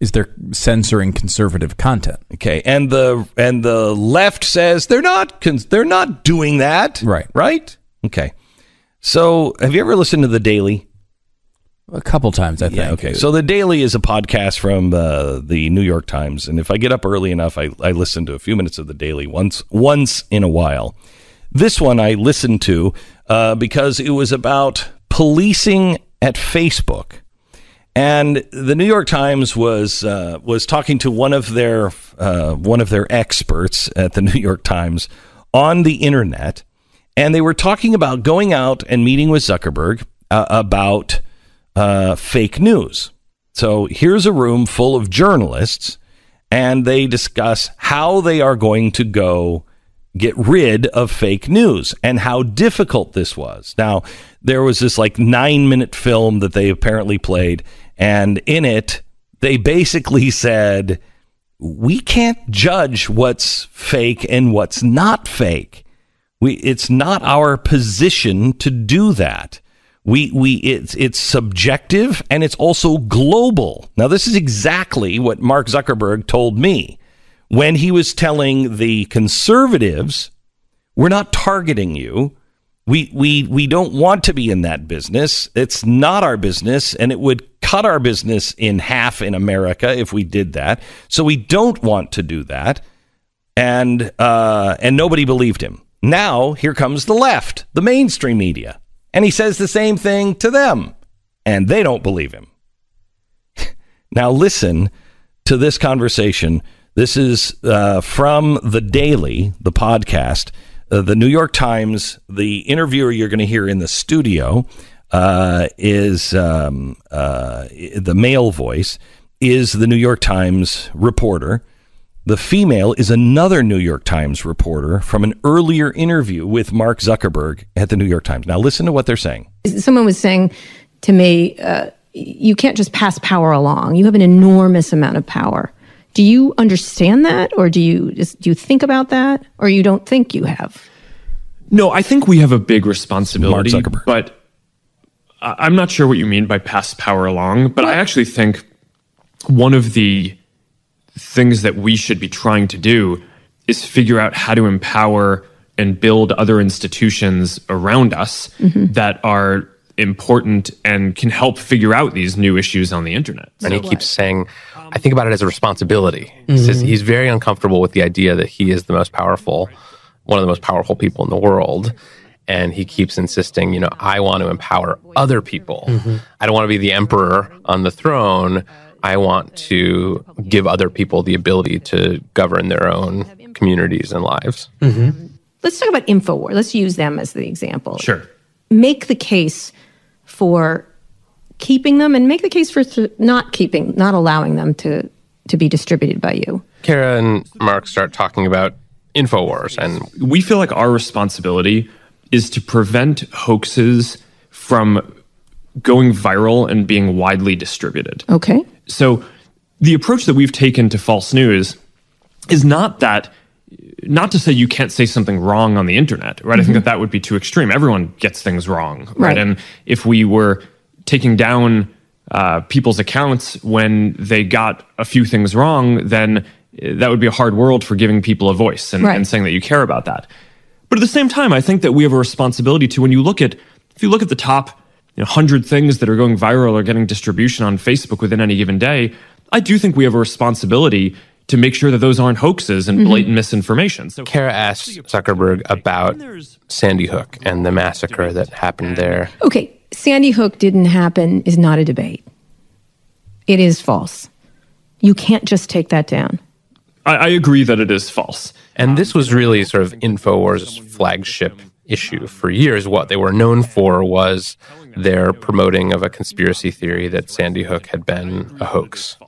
is they're censoring conservative content. Okay, and the left says they're not doing that. Right. Right? Okay. So, have you ever listened to The Daily? A couple times, I think. Yeah, okay. So The Daily is a podcast from the New York Times, and if I get up early enough, I listen to a few minutes of The Daily once in a while. This one I listened to because it was about policing at Facebook. And the New York Times was talking to one of their experts at the New York Times on the internet, and they were talking about going out and meeting with Zuckerberg about fake news. So here's a room full of journalists, and they discuss how they are going to go get rid of fake news and how difficult this was. Now, there was this 9-minute film that they apparently played, and in it, they basically said, we can't judge what's fake and what's not fake. It's not our position to do that. It's subjective, and it's also global. Now, this is exactly what Mark Zuckerberg told me when he was telling the conservatives, we're not targeting you. We don't want to be in that business. It's not our business, and it would cut our business in half in America if we did that. So we don't want to do that. And nobody believed him. Now, here comes the left, the mainstream media. And he says the same thing to them, and they don't believe him. Now listen to this conversation. This is from The Daily, the podcast. The New York Times, the interviewer you're going to hear in the studio is the male voice, is the New York Times reporter. The female is another New York Times reporter from an earlier interview with Mark Zuckerberg at the New York Times. Now listen to what they're saying. Someone was saying to me, you can't just pass power along. You have an enormous amount of power. Do you understand that, or do you think about that, or you don't think you have? No, I think we have a big responsibility, Mark Zuckerberg. But I'm not sure what you mean by pass power along, but I actually think one of the things that we should be trying to do is figure out how to empower and build other institutions around us that are important and can help figure out these new issues on the internet. And he keeps saying, I think about it as a responsibility. He says he's very uncomfortable with the idea that he is the most powerful, one of the most powerful people in the world. And he keeps insisting, I want to empower other people. I don't want to be the emperor on the throne. I want to give other people the ability to govern their own communities and lives. Let's talk about InfoWars. Let's use them as the example. Sure. Make the case for keeping them and make the case for not allowing them to be distributed by you. Kara and Mark start talking about InfoWars. And we feel like our responsibility is to prevent hoaxes from going viral and being widely distributed. Okay. So the approach that we've taken to false news is not to say you can't say something wrong on the internet, right? I think that would be too extreme. Everyone gets things wrong, right? And if we were taking down people's accounts when they got a few things wrong, then that would be a hard world for giving people a voice and saying that you care about that. But at the same time, I think that we have a responsibility to, if you look at the top 100 things that are going viral or getting distribution on Facebook within any given day, I do think we have a responsibility to make sure that those aren't hoaxes and blatant misinformation. So Kara asked Zuckerberg about Sandy Hook and the massacre that happened there. Okay, Sandy Hook didn't happen is not a debate. It is false. You can't just take that down. I agree that it is false. And this was really sort of InfoWars' flagship issue for years. What they were known for was their promoting of a conspiracy theory that Sandy Hook had been a hoax.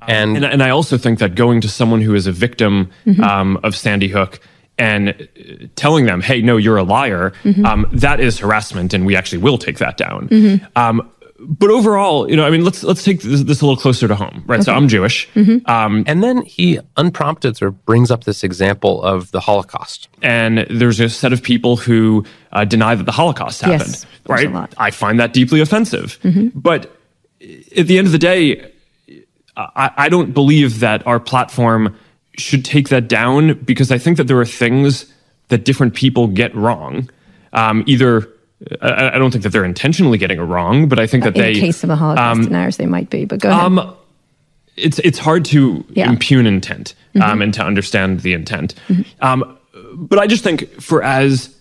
And I also think that going to someone who is a victim of Sandy Hook and telling them, hey, no, you're a liar, that is harassment, and we actually will take that down. But overall, let's take this a little closer to home, right? Okay. So I'm Jewish. And then he unprompted sort of brings up this example of the Holocaust. And there's a set of people who deny that the Holocaust happened, right? I find that deeply offensive. But at the end of the day, I don't believe that our platform should take that down, because I think that there are things that different people get wrong. Either I don't think that they're intentionally getting it wrong, but I think that in the case of the Holocaust deniers, they might be. But go ahead. It's hard to impugn intent and to understand the intent. But I just think, for as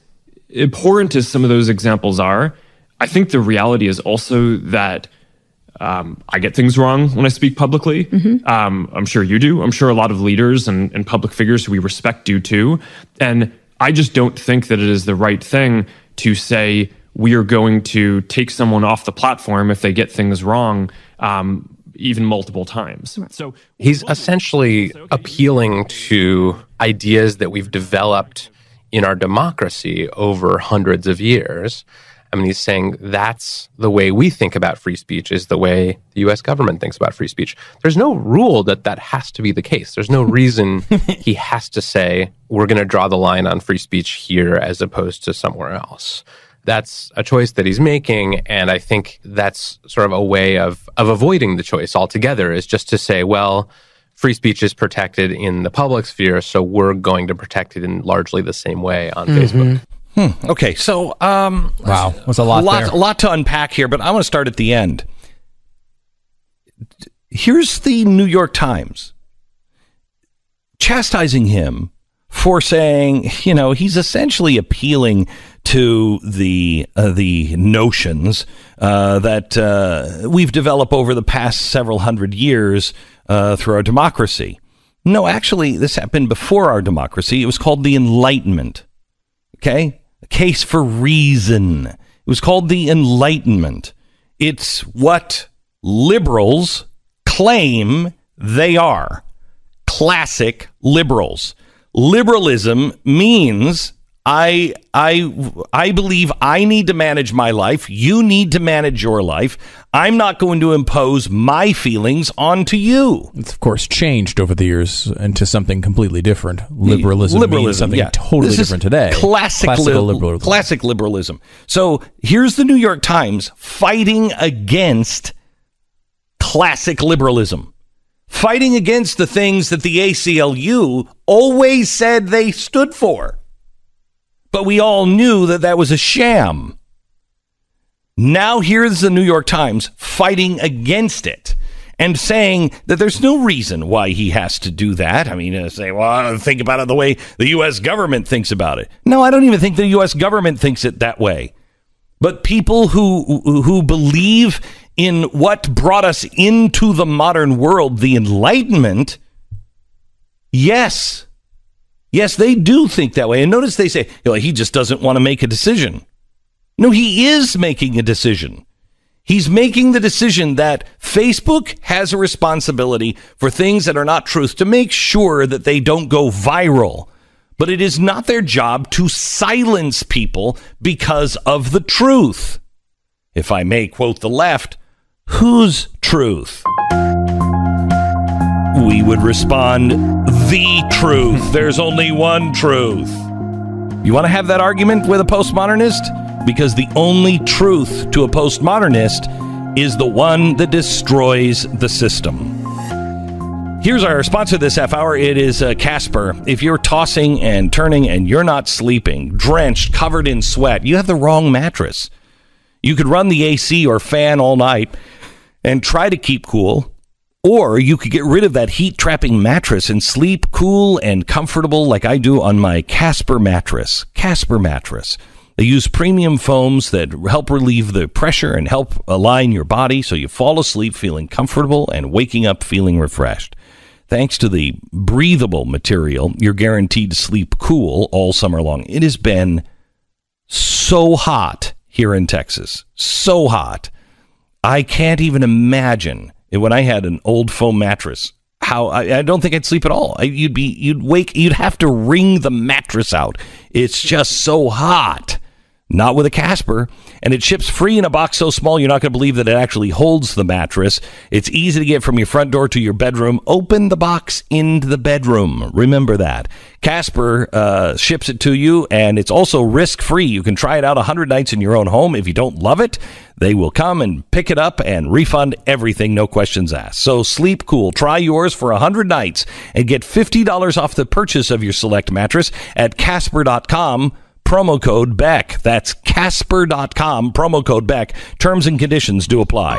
abhorrent as some of those examples are, I think the reality is also that I get things wrong when I speak publicly. I'm sure you do. I'm sure a lot of leaders and public figures who we respect do too. And I just don't think that it is the right thing to say we are going to take someone off the platform if they get things wrong, even multiple times. So he's essentially appealing to ideas that we've developed in our democracy over hundreds of years. I mean, he's saying that's the way we think about free speech is the way the U.S. government thinks about free speech. There's no rule that has to be the case. There's no reason he has to say, we're going to draw the line on free speech here as opposed to somewhere else. That's a choice that he's making, and I think that's sort of a way of avoiding the choice altogether, is just to say, well, free speech is protected in the public sphere, so we're going to protect it in largely the same way on Facebook. Okay, so wow, was a lot to unpack here, but I want to start at the end. Here's the New York Times chastising him for saying, he's essentially appealing to the notions that we've developed over the past several hundred years through our democracy. No, actually, this happened before our democracy. It was called the Enlightenment. Okay? A case for reason. It was called the Enlightenment. It's what liberals claim they are. Classic liberals. Liberalism means I believe I need to manage my life. You need to manage your life. I'm not going to impose my feelings onto you. It's, of course, changed over the years into something completely different. Liberalism means something totally different today. Classic liberalism. So here's the New York Times fighting against classic liberalism. Fighting against the things that the ACLU always said they stood for. But we all knew that was a sham. Now here's the New York Times fighting against it and saying that there's no reason why he has to do that. I mean, say, well, I don't think about it the way the U.S. government thinks about it. No, I don't even think the U.S. government thinks it that way. But people who believe in what brought us into the modern world, the Enlightenment, yes, they do think that way. And notice they say, he just doesn't want to make a decision. No, he is making a decision. He's making the decision that Facebook has a responsibility for things that are not truth to make sure that they don't go viral. But it is not their job to silence people because of the truth. If I may quote the left, whose truth? We would respond, the truth. There's only one truth. You want to have that argument with a postmodernist? Because the only truth to a postmodernist is the one that destroys the system. Here's our sponsor this half hour. It is Casper. If you're tossing and turning and you're not sleeping, drenched, covered in sweat, you have the wrong mattress. You could run the AC or fan all night and try to keep cool, or you could get rid of that heat-trapping mattress and sleep cool and comfortable like I do on my Casper mattress. Casper mattress. They use premium foams that help relieve the pressure and help align your body so you fall asleep feeling comfortable and waking up feeling refreshed. Thanks to the breathable material, you're guaranteed to sleep cool all summer long. It has been so hot here in Texas. So hot. I can't even imagine when I had an old foam mattress, how I don't think I'd sleep at all. You'd have to wring the mattress out. It's just so hot. Not with a Casper. And it ships free in a box so small you're not going to believe that it actually holds the mattress. It's easy to get from your front door to your bedroom. Open the box into the bedroom. Remember that. Casper ships it to you, and it's also risk-free. You can try it out 100 nights in your own home. If you don't love it, they will come and pick it up and refund everything, no questions asked. So sleep cool. Try yours for 100 nights and get $50 off the purchase of your select mattress at Casper.com. promo code Beck. That's Casper.com, promo code Beck. Terms and conditions do apply.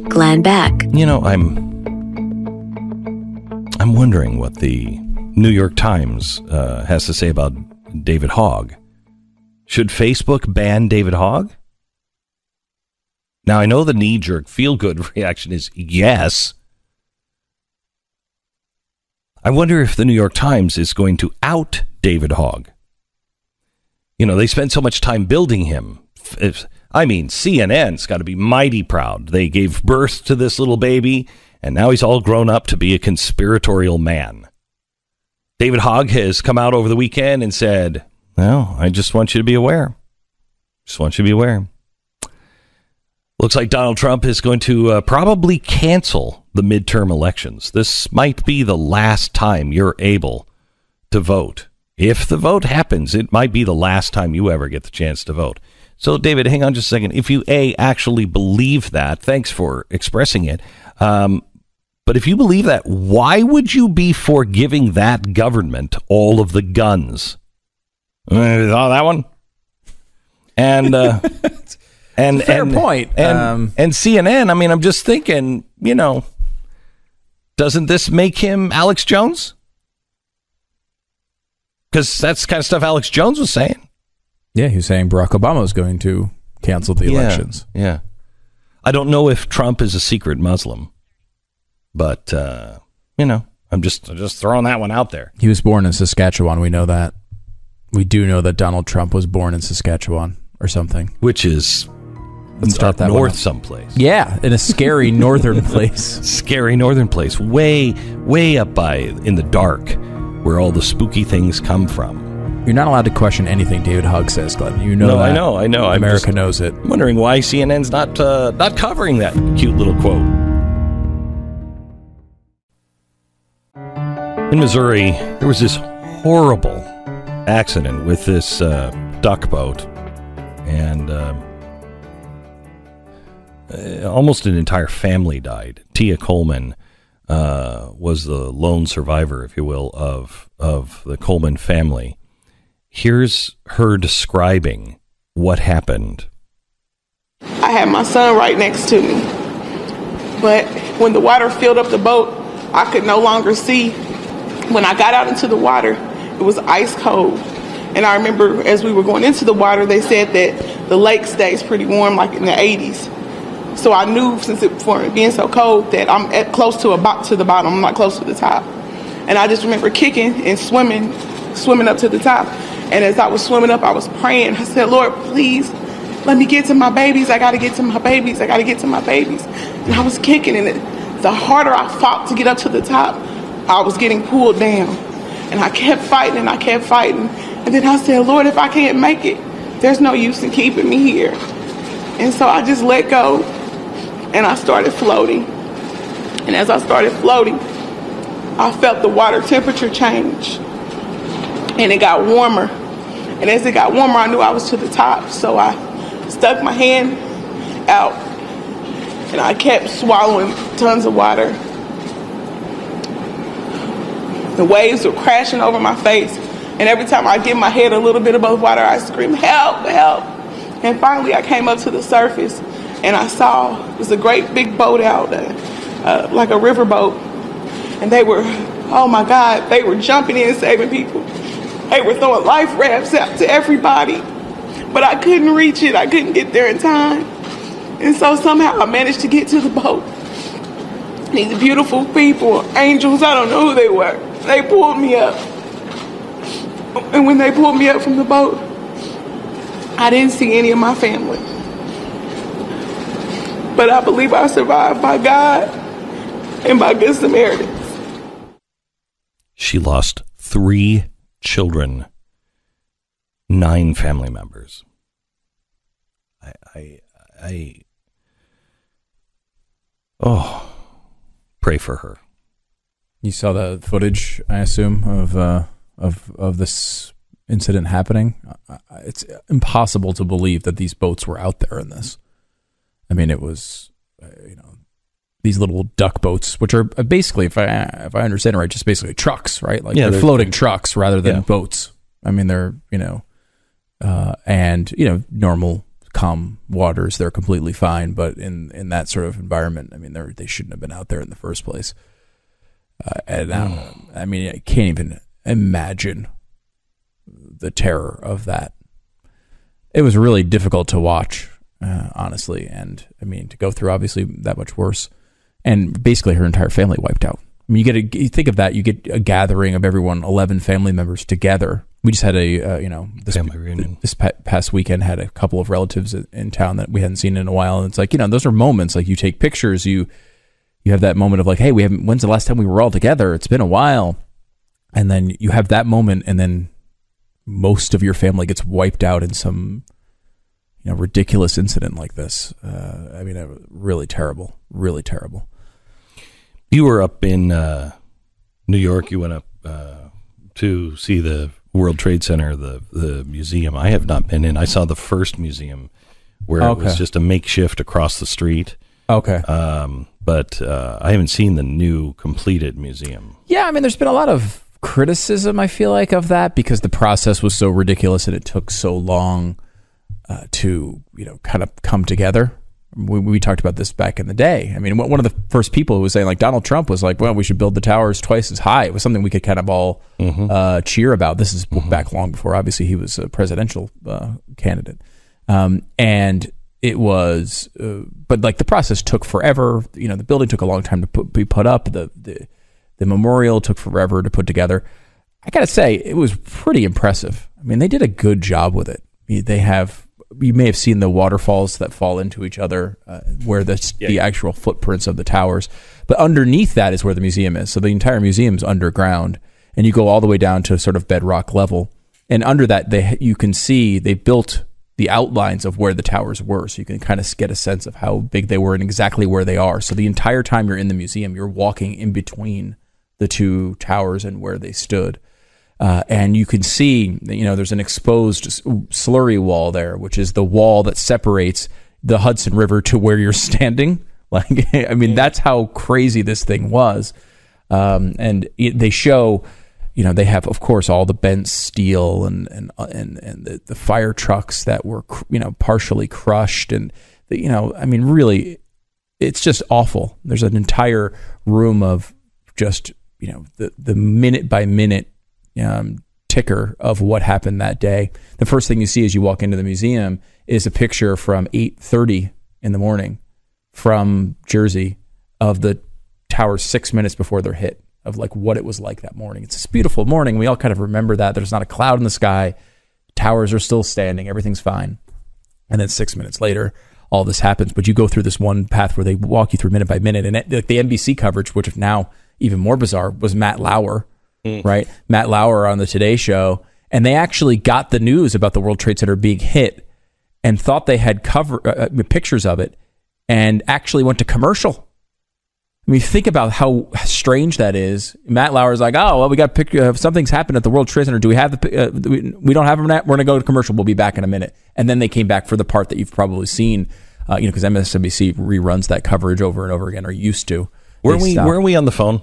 Glenn Beck. You know, I'm wondering what the New York Times has to say about David Hogg. Should Facebook ban David Hogg? Now, I know the knee-jerk feel-good reaction is yes. I wonder if the New York Times is going to out David Hogg. You know, they spent so much time building him. CNN's got to be mighty proud. They gave birth to this little baby, and now he's all grown up to be a conspiratorial man. David Hogg has come out over the weekend and said, well, I just want you to be aware. Just want you to be aware. Looks like Donald Trump is going to probably cancel the midterm elections. This might be the last time you're able to vote. If the vote happens, it might be the last time you ever get the chance to vote. So, David, hang on just a second. If you, actually believe that, thanks for expressing it. But if you believe that, why would you be for giving that government all of the guns? That one? And fair point. And CNN, I mean, I'm just thinking, you know, doesn't this make him Alex Jones? Because that's the kind of stuff Alex Jones was saying. Yeah, he was saying Barack Obama is going to cancel the elections. Yeah. I don't know if Trump is a secret Muslim, but, you know, I'm just throwing that one out there. He was born in Saskatchewan. We know that. We do know that Donald Trump was born in Saskatchewan or something. Which is Let's start that north someplace. Yeah, in a scary northern place. Scary northern place. Way, way up in the dark where all the spooky things come from. You're not allowed to question anything David Hogg says, Glenn. You know that. I know. America knows it. I'm wondering why CNN's not covering that cute little quote. In Missouri, there was this horrible accident with this duck boat, and almost an entire family died. Tia Coleman was the lone survivor, if you will, of the Coleman family. Here's her describing what happened. I had my son right next to me, but when the water filled up the boat, I could no longer see. When I got out into the water, it was ice cold. And I remember as we were going into the water, they said that the lake stays pretty warm, like in the 80s. So I knew, for it being so cold, that I'm close to the bottom. I'm not close to the top. And I just remember kicking and swimming up to the top. And as I was swimming up, I was praying. I said, Lord, please let me get to my babies. I got to get to my babies. I got to get to my babies. And I was kicking, and the harder I fought to get up to the top, I was getting pulled down. And I kept fighting, and I kept fighting. And then I said, Lord, if I can't make it, there's no use in keeping me here. And so I just let go, and I started floating. And as I started floating, I felt the water temperature change. And it got warmer. And as it got warmer, I knew I was to the top. So I stuck my hand out, and I kept swallowing tons of water. The waves were crashing over my face. And every time I get my head a little bit above water, I scream, help, help. And finally, I came up to the surface, and I saw it was a great big boat out, like a river boat. And they were, oh my God, they were jumping in and saving people. They were throwing life rafts out to everybody. But I couldn't reach it. I couldn't get there in time. And so somehow I managed to get to the boat. These beautiful people, angels, I don't know who they were. They pulled me up. And when they pulled me up from the boat, I didn't see any of my family. But I believe I survived by God and by Good Samaritans. She lost 3 children, 9 family members. Pray for her. You saw the footage, I assume, of this incident happening. It's impossible to believe that these boats were out there in this. I mean, it was, these little duck boats, which are basically, if I understand it right, just basically trucks, right? Like they're floating trucks rather than boats. I mean, they're, and, normal calm waters, they're completely fine. But in that sort of environment, I mean, they shouldn't have been out there in the first place. I can't even imagine the terror of that. It was really difficult to watch, honestly. And I mean, to go through obviously that much worse. And basically her entire family wiped out. I mean, you think of that, you get a gathering of everyone, 11 family members together. We just had family reunion. This past weekend had a couple of relatives in town that we hadn't seen in a while. And it's like, those are moments, like you take pictures, you have that moment of like, hey, when's the last time we were all together? It's been a while. And then you have that moment, and then most of your family gets wiped out in some, ridiculous incident like this. Really terrible, really terrible. You were up in New York. You went up to see the World Trade Center, the museum. I have not been in. I saw the first museum where it was just a makeshift across the street. Okay. But I haven't seen the new completed museum. Yeah, there's been a lot of criticism, I feel like, of that because the process was so ridiculous and it took so long to, kind of come together. We talked about this back in the day. I mean, one of the first people who was saying, like, Donald Trump was like, well, we should build the towers twice as high. It was something we could kind of all cheer about. This is back long before, obviously, he was a presidential candidate. And it was, but like the process took forever. The building took a long time to be put up. The memorial took forever to put together. I got to say, it was pretty impressive. I mean, they did a good job with it. You may have seen the waterfalls that fall into each other where the actual footprints of the towers. But underneath that is where the museum is. So the entire museum's underground, and you go all the way down to sort of bedrock level. And under that, you can see they built the outlines of where the towers were. So you can kind of get a sense of how big they were and exactly where they are. So the entire time you're in the museum, you're walking in between the two towers and where they stood. And you can see, there's an exposed slurry wall there, which is the wall that separates the Hudson River to where you're standing. That's how crazy this thing was. And they show, they have, of course, all the bent steel and the fire trucks that were, partially crushed. And, really, it's just awful. There's an entire room of just, the minute by minute ticker of what happened that day. The first thing you see as you walk into the museum is a picture from 8:30 in the morning from Jersey of the towers 6 minutes before they're hit, of like what it was like that morning. It's this beautiful morning. We all kind of remember that. There's not a cloud in the sky. Towers are still standing. Everything's fine. And then 6 minutes later, all this happens. But you go through this one path where they walk you through minute by minute. And the NBC coverage, which is now even more bizarre, was Matt Lauer. Right? Matt Lauer on the Today Show. And they actually got the news about the World Trade Center being hit and thought they had pictures of it and actually went to commercial. Think about how strange that is. Matt Lauer's like, oh, well, we got a picture. Something's happened at the World Trade Center. Do we have we don't have them yet? We're going to go to commercial. We'll be back in a minute. And then they came back for the part that you've probably seen, because MSNBC reruns that coverage over and over again, or used to. Were we on the phone?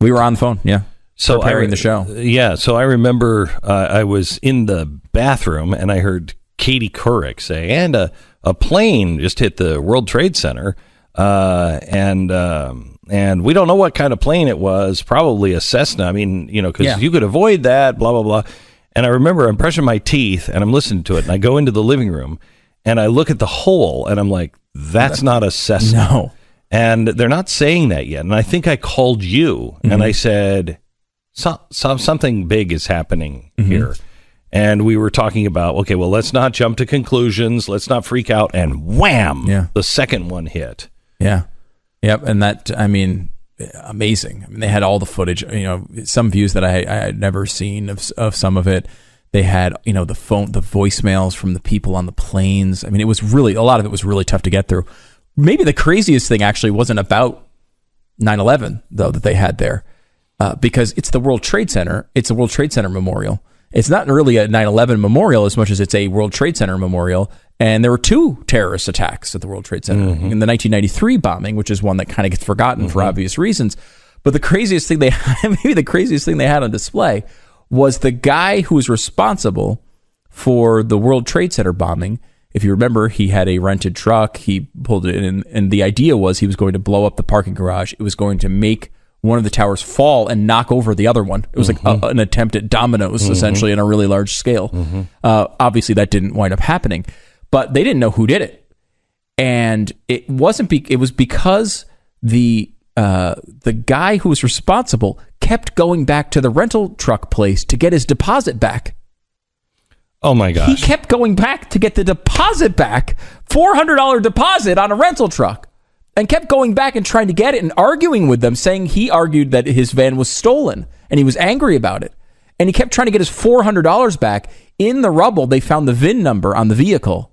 We were on the phone, yeah. So preparing the show. Yeah, so I remember I was in the bathroom and I heard Katie Couric say, and a plane just hit the World Trade Center, and we don't know what kind of plane it was, probably a Cessna. Because you could avoid that, blah, blah, blah. And I remember I'm brushing my teeth and I'm listening to it, and I go into the living room and I look at the hole and I'm like, that's not a Cessna. No. And they're not saying that yet. And I think I called you and I said, something big is happening here. And we were talking about, okay, well, let's not jump to conclusions. Let's not freak out. And wham, the second one hit. Yeah. Yep. And that, amazing. They had all the footage, some views that I had never seen of some of it. They had, the voicemails from the people on the planes. It was really, a lot of it was really tough to get through. Maybe the craziest thing actually wasn't about 9/11, though, that they had there. Because it's the World Trade Center. It's a World Trade Center memorial. It's not really a 9/11 memorial as much as it's a World Trade Center memorial. And there were 2 terrorist attacks at the World Trade Center in the 1993 bombing, which is one that kind of gets forgotten for obvious reasons. But the craziest thing maybe the craziest thing they had on display was the guy who was responsible for the World Trade Center bombing. If you remember, he had a rented truck. He pulled it in, and the idea was he was going to blow up the parking garage. It was going to make one of the towers fall and knock over the other one. It was like an attempt at dominoes, essentially, on a really large scale. Obviously, that didn't wind up happening, but they didn't know who did it, and it wasn't. It was because the guy who was responsible kept going back to the rental truck place to get his deposit back. Oh my gosh! He kept going back to get the deposit back, $400 deposit on a rental truck. And kept going back and trying to get it and arguing with them, saying he argued that his van was stolen and he was angry about it. And he kept trying to get his $400 back. In the rubble, they found the VIN number on the vehicle,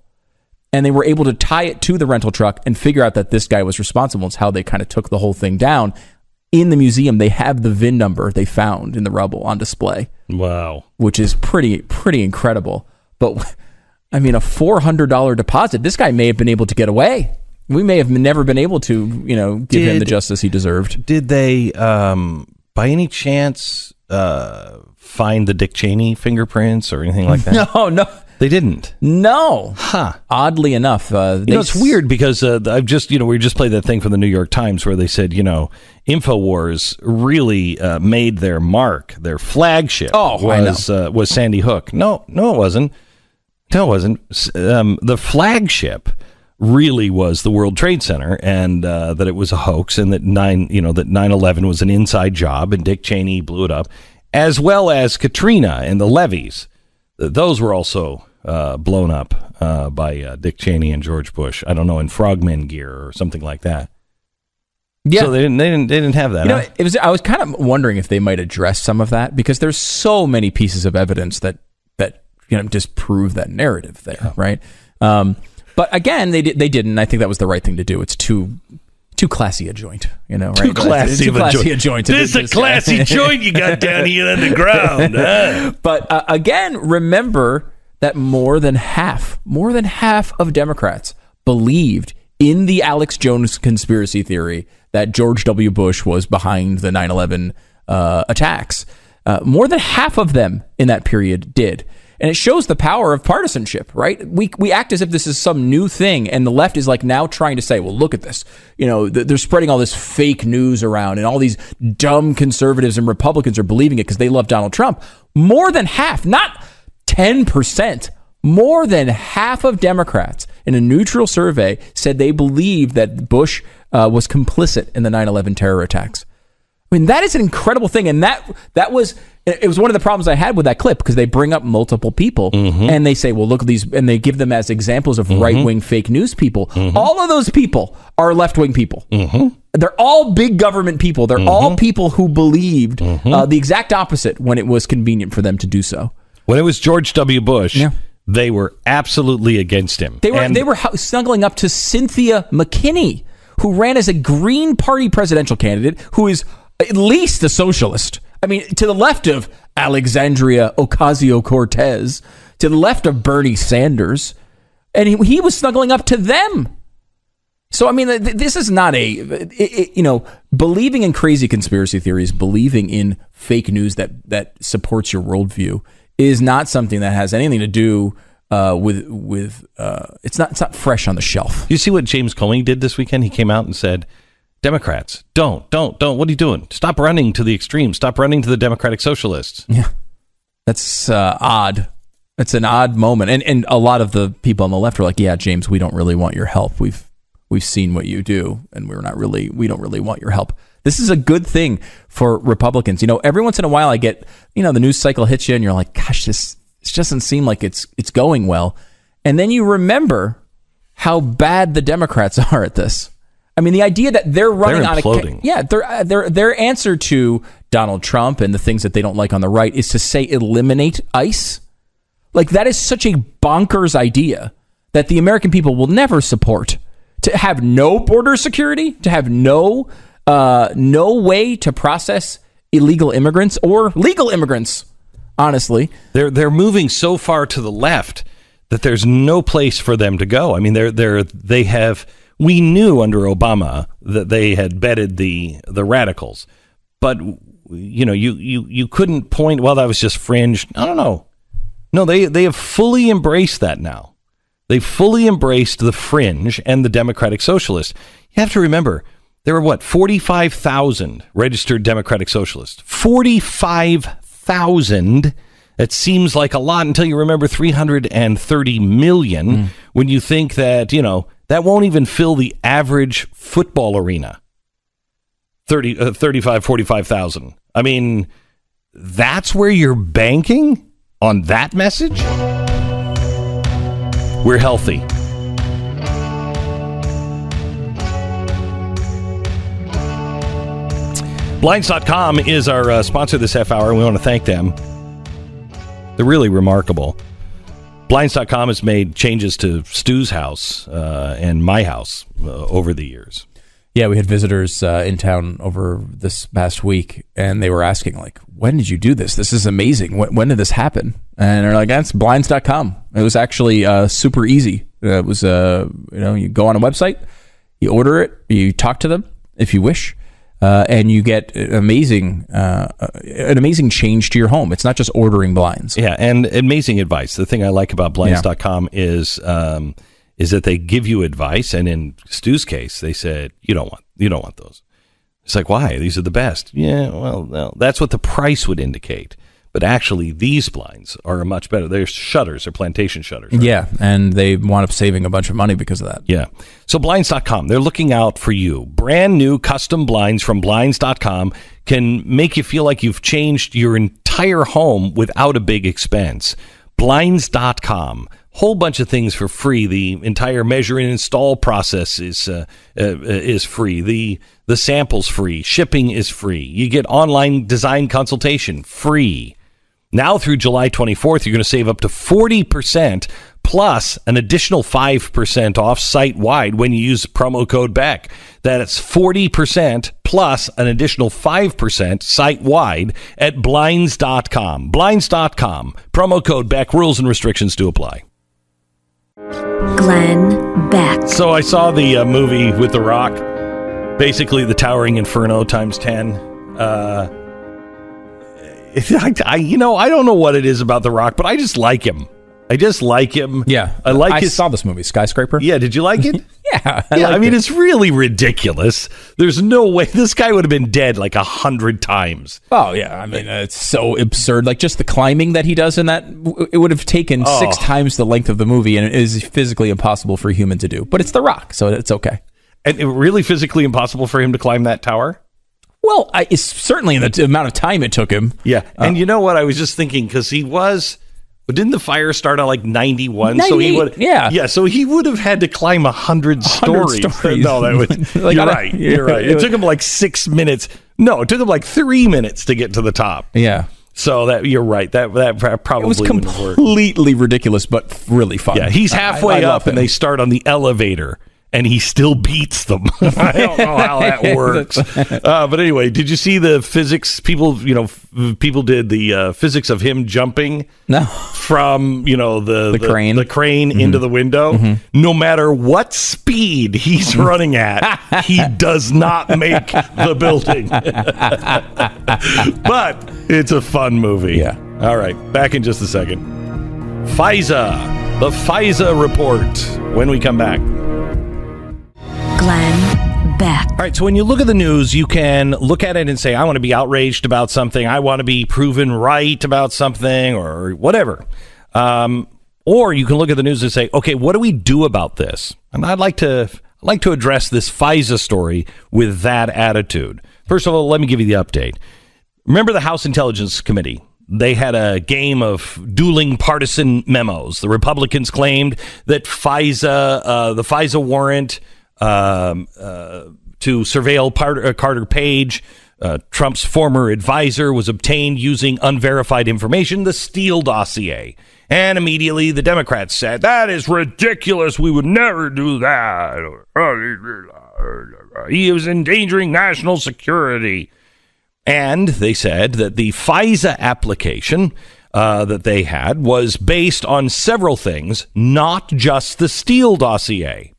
and they were able to tie it to the rental truck and figure out that this guy was responsible. It's how they kind of took the whole thing down. In the museum, they have the VIN number they found in the rubble on display. Wow. Which is pretty incredible. But, I mean, a $400 deposit, this guy may have been able to get away. We may have never been able to, give him the justice he deserved. Did they, by any chance, find the Dick Cheney fingerprints or anything like that? No. They didn't? No. Huh. Oddly enough. It's weird because I've just, we just played that thing from the New York Times where they said, InfoWars really made their mark, their flagship was Sandy Hook. No, it wasn't. No, it wasn't. The flagship really was the World Trade Center, and that it was a hoax, and that 9/11 was an inside job, and Dick Cheney blew it up, as well as Katrina and the levees. Those were also blown up by Dick Cheney and George Bush. I don't know, in frogman gear or something like that. Yeah, so they didn't have that. I was kind of wondering if they might address some of that, because there's so many pieces of evidence that disprove that narrative there, right? But again, they didn't. I think that was the right thing to do. It's too classy a joint, right? Too classy a joint. This is a classy joint you got down here on the ground. Huh? But again, remember that more than half of Democrats believed in the Alex Jones conspiracy theory that George W. Bush was behind the 9/11 attacks. More than half of them in that period did. And it shows the power of partisanship, right? We act as if this is some new thing, and the left is like now trying to say, well, look at this. They're spreading all this fake news around, and all these dumb conservatives and Republicans are believing it because they love Donald Trump. More than half, not 10%, more than half of Democrats in a neutral survey said they believed that Bush was complicit in the 9/11 terror attacks. I mean, that is an incredible thing. And it was one of the problems I had with that clip, because they bring up multiple people and they say, well, look at these, and they give them as examples of right-wing fake news people. All of those people are left-wing people. They're all big government people. They're all people who believed the exact opposite when it was convenient for them to do so. When it was George W. Bush, they were absolutely against him. They were snuggling up to Cynthia McKinney, who ran as a Green Party presidential candidate, who is at least a socialist. I mean, to the left of Alexandria Ocasio-Cortez, to the left of Bernie Sanders, and he was snuggling up to them. So, I mean, this is not believing in crazy conspiracy theories, believing in fake news that supports your worldview is not something that has anything to do with it's not fresh on the shelf. You see what James Comey did this weekend? He came out and said, Democrats, don't. What are you doing? Stop running to the extreme. Stop running to the Democratic Socialists. Yeah. That's odd. It's an odd moment. And a lot of the people on the left are like, yeah, James, we don't really want your help. We've seen what you do, and we don't really want your help. This is a good thing for Republicans. Every once in a while I get, the news cycle hits you and you're like, gosh, this doesn't seem like it's going well. And then you remember how bad the Democrats are at this. I mean, the idea that they're running their answer to Donald Trump and the things that they don't like on the right is to say eliminate ICE. Like, that is such a bonkers idea that the American people will never support. To have no border security, to have no way to process illegal immigrants or legal immigrants. Honestly, they're moving so far to the left that there's no place for them to go. I mean, we knew under Obama that they had bedded the radicals, but you couldn't point, well, that was just fringe. No. They have fully embraced that now. They've fully embraced the fringe and the Democratic Socialists. You have to remember, there were 45,000 registered Democratic Socialists. 45,000. It seems like a lot until you remember 330 million when you think that, that won't even fill the average football arena. 45,000. I mean, that's where you're banking on that message? We're healthy. Blinds.com is our sponsor this half hour, and we want to thank them. They're really remarkable. Blinds.com has made changes to Stu's house and my house over the years. Yeah, we had visitors in town over this past week, and they were asking, when did you do this? This is amazing. When did this happen? And they're like, that's Blinds.com. It was actually super easy. It was, you go on a website, you order it, you talk to them if you wish, and you get an amazing change to your home. It's not just ordering blinds. Yeah, and amazing advice. The thing I like about Blinds.com is that they give you advice, and in Stu's case, they said you don't want those. It's like, why? These are the best. Yeah, well, no, that's what the price would indicate. But actually, these blinds are much better. They're shutters, they're plantation shutters. Right? Yeah, and they wound up saving a bunch of money because of that. Yeah. So Blinds.com, they're looking out for you. Brand new custom blinds from Blinds.com can make you feel like you've changed your entire home without a big expense. Blinds.com. Whole bunch of things for free. The entire measure and install process is free. The sample's free. Shipping is free. You get online design consultation free. Now through July 24th, you're going to save up to 40% plus an additional 5% off site-wide when you use promo code BECK. That's 40% plus an additional 5% site-wide at Blinds.com. Blinds.com. Promo code BECK. Rules and restrictions do apply. Glenn Beck. So I saw the movie with The Rock, basically the Towering Inferno times 10. I don't know what it is about The Rock, but I just like him. Yeah. I saw this movie, Skyscraper. Yeah, did you like it? Yeah. I mean, it's really ridiculous. There's no way. This guy would have been dead 100 times. Oh, yeah. I mean, it's so absurd. Just the climbing that he does in that, it would have taken 6 times the length of the movie, and it is physically impossible for a human to do. But it's The Rock, so it's okay. And it really physically impossible for him to climb that tower? Well, it's certainly in the amount of time it took him. Yeah. And you know what? I was just thinking, because he was... But didn't the fire start at 91? 98, so he would, yeah. So he would have had to climb 100 stories. No, that was, you're right. You're right. It took him 6 minutes. No, it took him 3 minutes to get to the top. Yeah. So that you're right. That probably it was completely ridiculous, but really fun. Yeah, he's halfway up, and they start on the elevator. And he still beats them. I don't know how that works. But anyway, did you see the physics? People did the physics of him jumping from, the crane, mm-hmm. into the window. Mm-hmm. No matter what speed he's running at, he does not make the building. But it's a fun movie. Yeah. All right. Back in just a second. FISA. The FISA report when we come back. Glenn Beck. All right, so when you look at the news, you can look at it and say, I want to be outraged about something. I want to be proven right about something or whatever. Or you can look at the news and say, okay, what do we do about this? And I'd like to address this FISA story with that attitude. First of all, let me give you the update. Remember the House Intelligence Committee? They had a game of dueling partisan memos. The Republicans claimed that the FISA warrant to surveil Carter Page, Trump's former advisor, was obtained using unverified information, the Steele dossier. And immediately the Democrats said, that is ridiculous. We would never do that. He is endangering national security. And they said that the FISA application that they had was based on several things, not just the Steele dossier.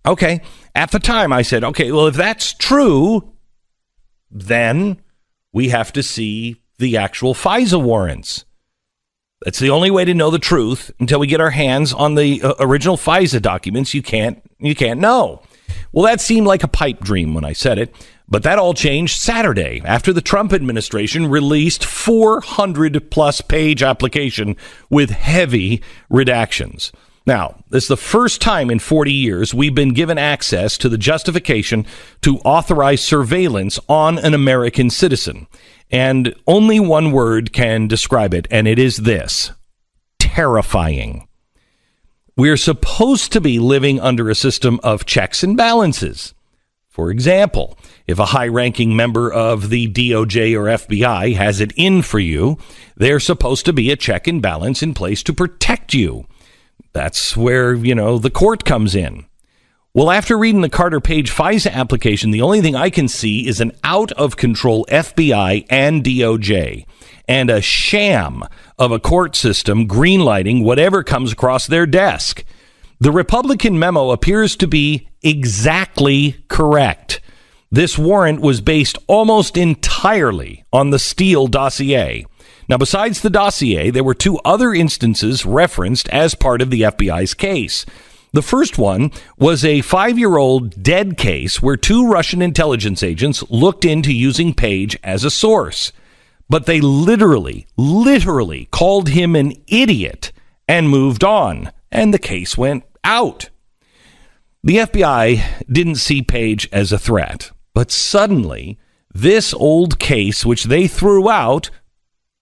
Okay, at the time I said, okay, well, if that's true, then we have to see the actual FISA warrants. That's the only way to know the truth. Until we get our hands on the original FISA documents, you can't know. Well, that seemed like a pipe dream when I said it, but that all changed Saturday after the Trump administration released 400-plus page application with heavy redactions. Now, this is the first time in 40 years we've been given access to the justification to authorize surveillance on an American citizen. And only one word can describe it, and it is this: terrifying. We're supposed to be living under a system of checks and balances. For example, if a high-ranking member of the DOJ or FBI has it in for you, there's supposed to be a check and balance in place to protect you. That's where, the court comes in. Well, after reading the Carter Page FISA application, the only thing I can see is an out-of-control FBI and DOJ and a sham of a court system greenlighting whatever comes across their desk. The Republican memo appears to be exactly correct. This warrant was based almost entirely on the Steele dossier. Now, besides the dossier, there were two other instances referenced as part of the FBI's case. The first one was a 5-year-old dead case where two Russian intelligence agents looked into using Page as a source. But they literally called him an idiot and moved on, and the case went out. The FBI didn't see Page as a threat, but suddenly this old case, which they threw out,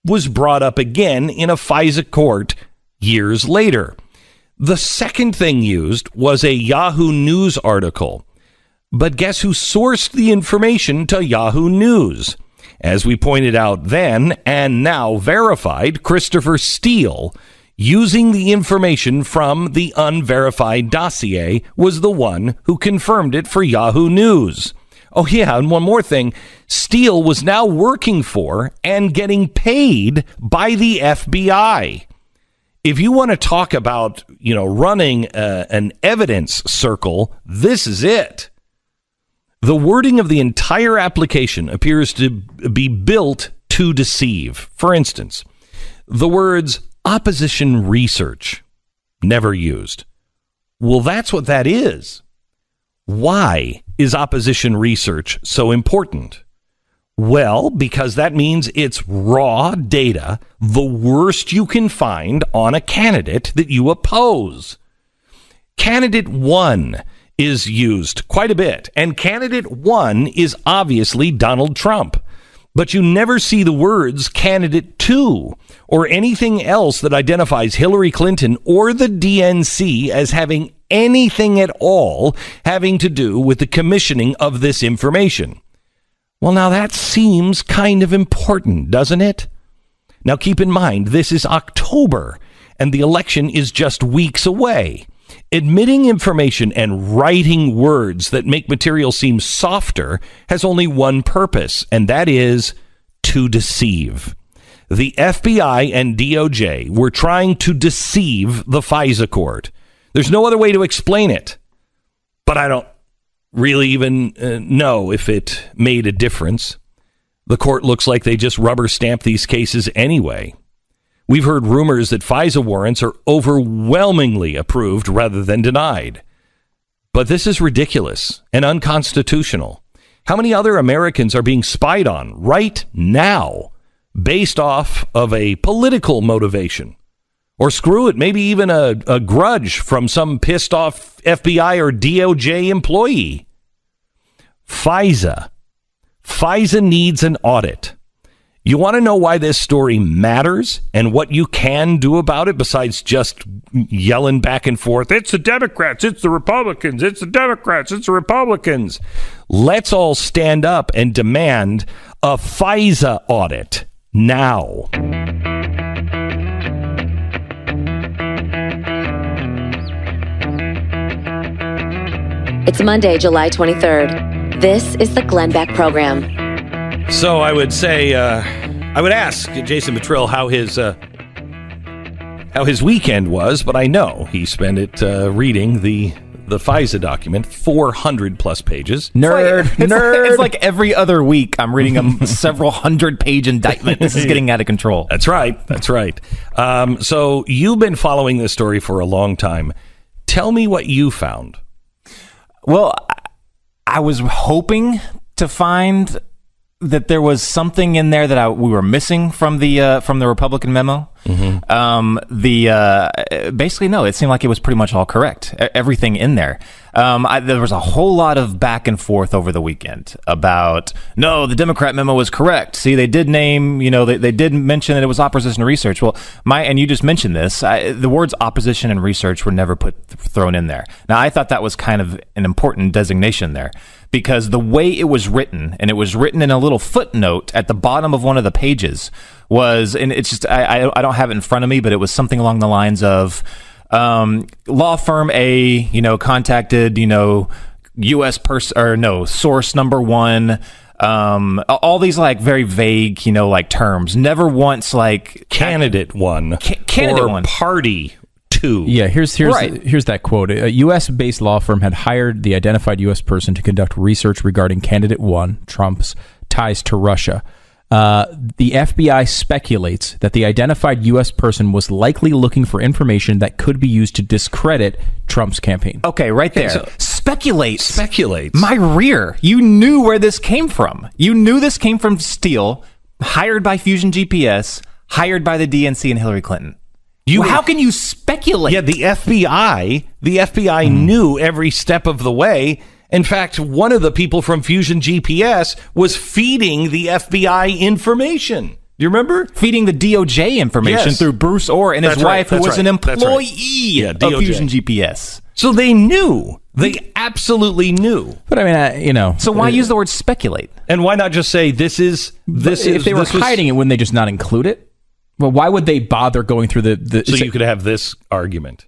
was brought up again in a FISA court years later. The second thing used was a Yahoo News article. But guess who sourced the information to Yahoo News? As we pointed out then, and now verified, Christopher Steele, using the information from the unverified dossier, was the one who confirmed it for Yahoo News. Oh, yeah, and one more thing. Steele was now working for and getting paid by the FBI. If you want to talk about, running an evidence circle, this is it. The wording of the entire application appears to be built to deceive. For instance, the words opposition research, never used. Well, that's what that is. Why is opposition research so important? Well, because that means it's raw data, the worst you can find on a candidate that you oppose. Candidate 1 is used quite a bit, and candidate 1 is obviously Donald Trump. But you never see the words candidate 2 or anything else that identifies Hillary Clinton or the DNC as having anything at all having to do with the commissioning of this information. Well, now that seems kind of important, doesn't it? Now keep in mind, this is October, and the election is just weeks away. Admitting information and writing words that make material seem softer has only one purpose, and that is to deceive. The FBI and DOJ were trying to deceive the FISA court. There's no other way to explain it. But I don't really even know if it made a difference. The court looks like they just rubber stamp these cases anyway. We've heard rumors that FISA warrants are overwhelmingly approved rather than denied. But this is ridiculous and unconstitutional. How many other Americans are being spied on right now based off of a political motivation? Or screw it, maybe even a grudge from some pissed off FBI or DOJ employee. FISA needs an audit. You want to know why this story matters and what you can do about it besides just yelling back and forth? It's the Democrats, it's the Republicans, it's the Democrats, it's the Republicans. Let's all stand up and demand a FISA audit now. It's Monday, July 23rd. This is the Glenn Beck Program. So I would say I would ask Jason Buttrill how his weekend was, but I know he spent it reading the FISA document, 400 plus pages. Nerd. It's like every other week I'm reading a several hundred-page indictment. This is getting out of control. That's right. So you've been following this story for a long time. Tell me what you found. Well, I was hoping to find that there was something in there that we were missing from the Republican memo. Mm-hmm. Basically, no, it seemed like it was pretty much all correct. Everything in there. There was a whole lot of back and forth over the weekend about, no, the Democrat memo was correct. See, they did name, they did mention that it was opposition to research. Well, and you just mentioned this, the words opposition and research were never thrown in there. Now, I thought that was kind of an important designation there, because the way it was written, and it was written in a little footnote at the bottom of one of the pages, was, and it's just, I don't have it in front of me, but it was something along the lines of, law firm A, contacted, U.S. person, or no, source number one, all these like very vague, terms. Never once like candidate one, candidate or one, party two. Yeah, here's that quote. A U.S.-based law firm had hired the identified U.S. person to conduct research regarding candidate one, Trump's ties to Russia. The FBI speculates that the identified U.S. person was likely looking for information that could be used to discredit Trump's campaign. Okay, right there. So, speculates. My rear. You knew where this came from. You knew this came from Steele, hired by Fusion GPS, hired by the DNC and Hillary Clinton. How can you speculate? Yeah, the FBI knew every step of the way. In fact, one of the people from Fusion GPS was feeding the FBI information. Do you remember? Feeding the DOJ information through Bruce Orr and his wife, who was an employee of Fusion GPS. So they knew. They absolutely knew. But I mean, So why use the word speculate? And why not just say this is? If they were hiding it, wouldn't they just not include it? Well, why would they bother going through the so you could have this argument?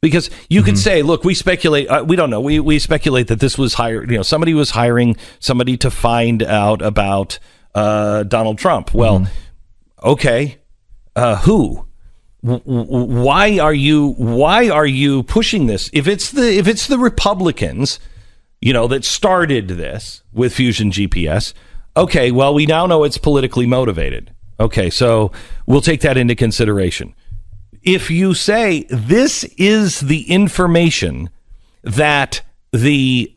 Because you could say, look, we speculate, we don't know, we speculate that this was hired, somebody was hiring somebody to find out about Donald Trump. Well, okay, who? Why are you pushing this? If it's the Republicans, that started this with Fusion GPS, okay, well, we now know it's politically motivated. Okay, so we'll take that into consideration. If you say this is the information that the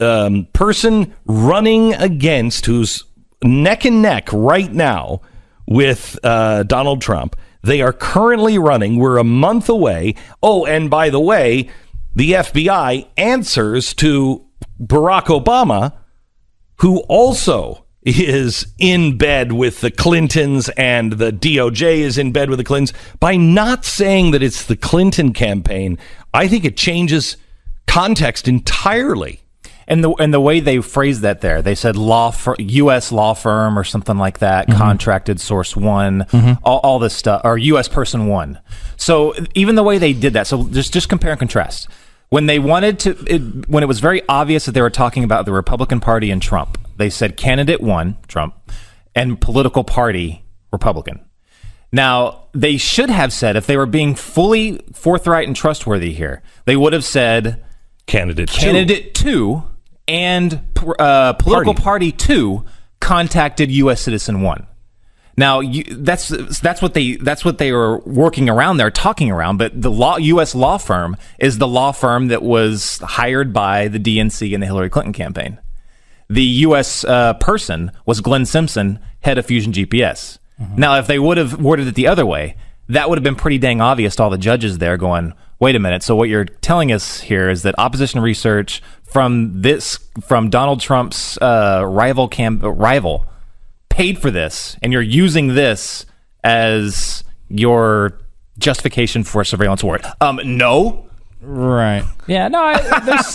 person running against, who's neck and neck right now with Donald Trump, they are currently running, we're a month away. Oh, and by the way, the FBI answers to Barack Obama, who also is in bed with the Clintons, and the DOJ is in bed with the Clintons. By not saying that it's the Clinton campaign, I think it changes context entirely. And the way they phrased that there, they said U.S. law firm or something like that, contracted source one, all this stuff, or U.S. person one. So even the way they did that, so just compare and contrast. When they wanted to, when it was very obvious that they were talking about the Republican Party and Trump, they said candidate one, Trump, and political party, Republican. Now, they should have said, if they were being fully forthright and trustworthy here, they would have said candidate two and political party two contacted U.S. citizen one. Now, that's what they were working around there, talking around. But the U.S. law firm is the law firm that was hired by the DNC and the Hillary Clinton campaign. The U.S. person was Glenn Simpson, head of Fusion GPS. Now, if they would have worded it the other way, that would have been pretty dang obvious to all the judges there going, wait a minute, so what you're telling us here is that opposition research from Donald Trump's rival paid for this, and you're using this as your justification for a surveillance warrant. No. Right. Yeah. No.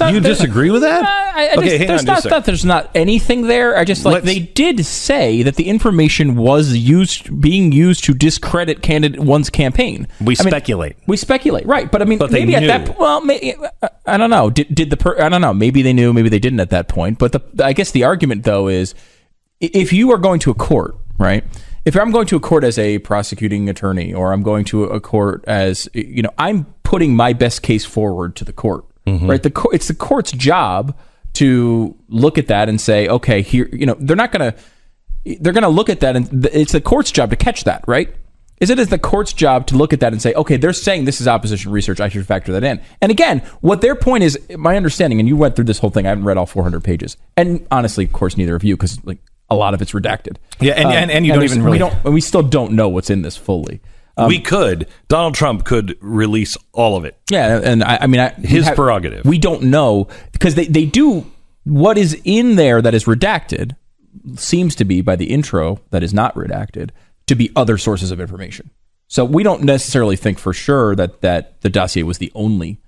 You disagree with that? There's not anything there. I just they did say that the information was being used to discredit candidate one's campaign. We speculate, right? But I mean, maybe at that. Well, I don't know. I don't know. Maybe they knew. Maybe they didn't at that point. But I guess the argument though is, if you are going to a court, right? if I'm going to a court as a prosecuting attorney, or I'm going to a court as, I'm putting my best case forward to the court, right? It's the court's job to look at that and say, okay, here, they're going to look at that, and it's the court's job to catch that, right? Is it the court's job to look at that and say, okay, they're saying this is opposition research, I should factor that in. And again, what their point is, my understanding, and you went through this whole thing, I haven't read all 400 pages. And honestly, of course, neither of you, because a lot of it's redacted. Yeah, and you don't even really... We still don't know what's in this fully. We could. Donald Trump could release all of it. Yeah, and his prerogative. We don't know, because they do, what is in there that is redacted seems to be, by the intro that is not redacted, to be other sources of information. So we don't necessarily think for sure that the dossier was the only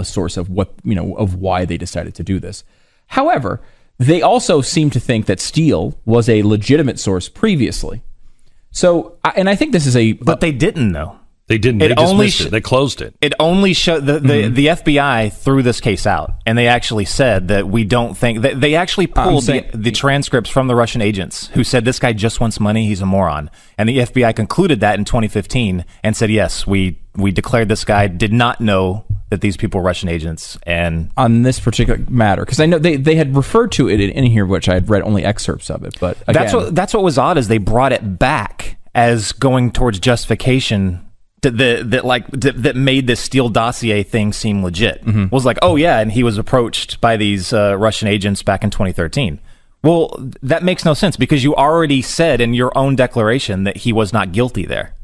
source of of why they decided to do this. However, they also seem to think that Steele was a legitimate source previously. So, and I think this is but they didn't, though. They didn't. They dismissed it. They closed it. It only showed the FBI threw this case out, and they actually said that we don't think that they actually pulled the transcripts from the Russian agents who said this guy just wants money. He's a moron, and the FBI concluded that in 2015 and said, yes, we declared this guy did not know that these people were Russian agents. And on this particular matter, because I know they had referred to it in here, which I had read only excerpts of it, but again, that's what was odd, is they brought it back as going towards justification that made this Steele dossier thing seem legit. Was like, oh yeah, and he was approached by these Russian agents back in 2013. Well, that makes no sense, because you already said in your own declaration that he was not guilty there.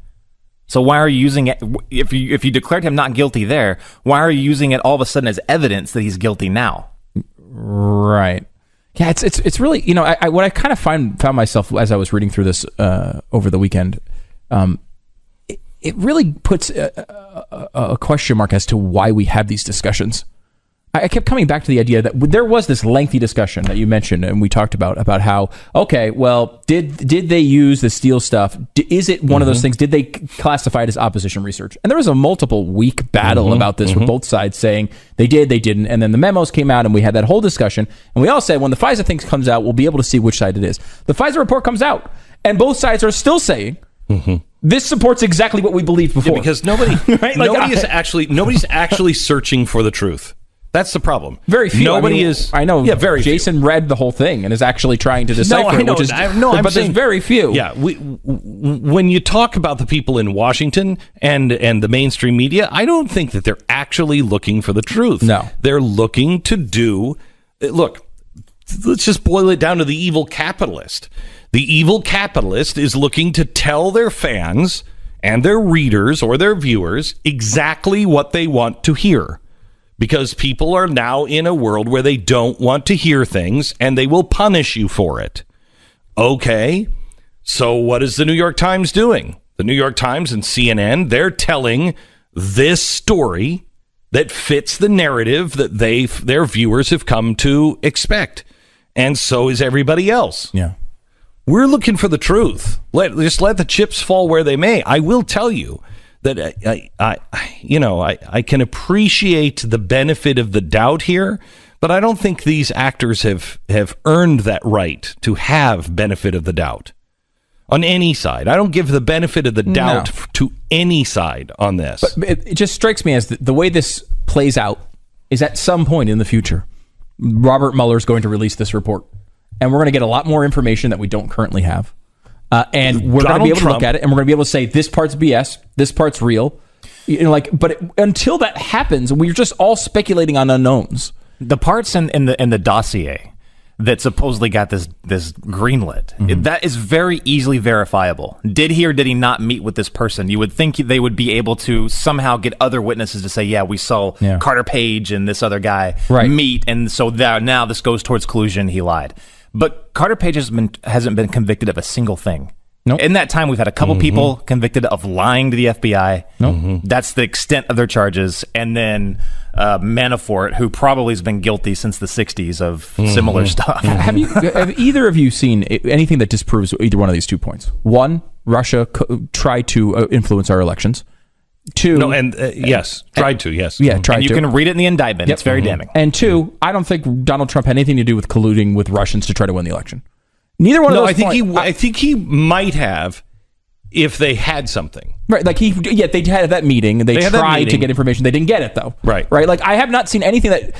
So why are you using it, if you declared him not guilty there, why are you using it all of a sudden as evidence that he's guilty now? Right. Yeah, it's really, what I kind of found myself as I was reading through this over the weekend, it really puts a question mark as to why we have these discussions. I kept coming back to the idea that there was this lengthy discussion that you mentioned, and we talked about how, okay, well, did they use the Steele stuff? Is it one of those things? Did they classify it as opposition research? And there was a multiple week battle about this with both sides saying they did, they didn't. And then the memos came out, and we had that whole discussion. And we all said, when the FISA thing comes out, we'll be able to see which side it is. The FISA report comes out, and both sides are still saying, this supports exactly what we believed before. Yeah, because nobody's actually searching for the truth. That's the problem. Very few. Nobody is. I know. Yeah, very Jason few. Read the whole thing and is actually trying to decipher it. But there's very few. Yeah. When you talk about the people in Washington and the mainstream media, I don't think that they're actually looking for the truth. No. They're looking to do. Look, let's just boil it down to the evil capitalist. The evil capitalist is looking to tell their fans and their readers or their viewers exactly what they want to hear. Because people are now in a world where they don't want to hear things, and they will punish you for it. Okay, so what is the New York Times doing? The New York Times and CNN, they're telling this story that fits the narrative that their viewers have come to expect. And so is everybody else. Yeah. We're looking for the truth. Just let the chips fall where they may. I will tell you that I can appreciate the benefit of the doubt here, but I don't think these actors have earned that right to have benefit of the doubt on any side. I don't give the benefit of the doubt to any side on this. But it just strikes me as the way this plays out is at some point in the future, Robert Mueller is going to release this report, and we're going to get a lot more information that we don't currently have. And we're going to be able to look at it, and we're going to be able to say this part's BS, this part's real. Until that happens, we're just all speculating on unknowns. The parts in the dossier that supposedly got this greenlit, that is very easily verifiable. Did he or did he not meet with this person? You would think they would be able to somehow get other witnesses to say, yeah, we saw Carter Page and this other guy meet, and so now this goes towards collusion. He lied. But Carter Page hasn't been convicted of a single thing. Nope. In that time, we've had a couple people convicted of lying to the FBI. Nope. That's the extent of their charges. And then Manafort, who probably has been guilty since the 60s of similar stuff. Have either of you seen anything that disproves either one of these 2 points? One, Russia tried to influence our elections. Two, yes, tried to, yes. Yeah, tried and you to. can read it in the indictment. It's very damning. And two, I don't think Donald Trump had anything to do with colluding with Russians to try to win the election. Neither one of those I think he might have if they had something. Right, like they had that meeting and they tried to get information. They didn't get it though. Right. Like I have not seen anything that.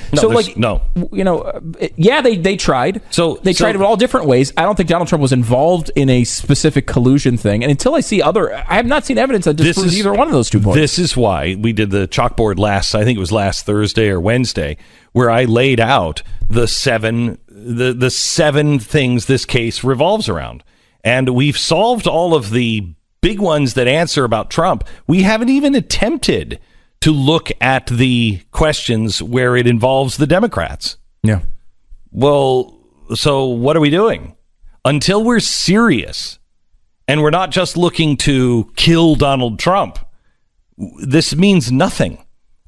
They tried. So they tried it all different ways. I don't think Donald Trump was involved in a specific collusion thing. And until I see I have not seen evidence that disproves either one of those 2 points. This is why we did the chalkboard I think it was last Thursday or Wednesday, where I laid out the seven things this case revolves around, and we've solved all of the big ones that answer about Trump. We haven't even attempted to look at the questions where it involves the Democrats. Yeah. Well, so what are we doing? Until we're serious and we're not just looking to kill Donald Trump, this means nothing.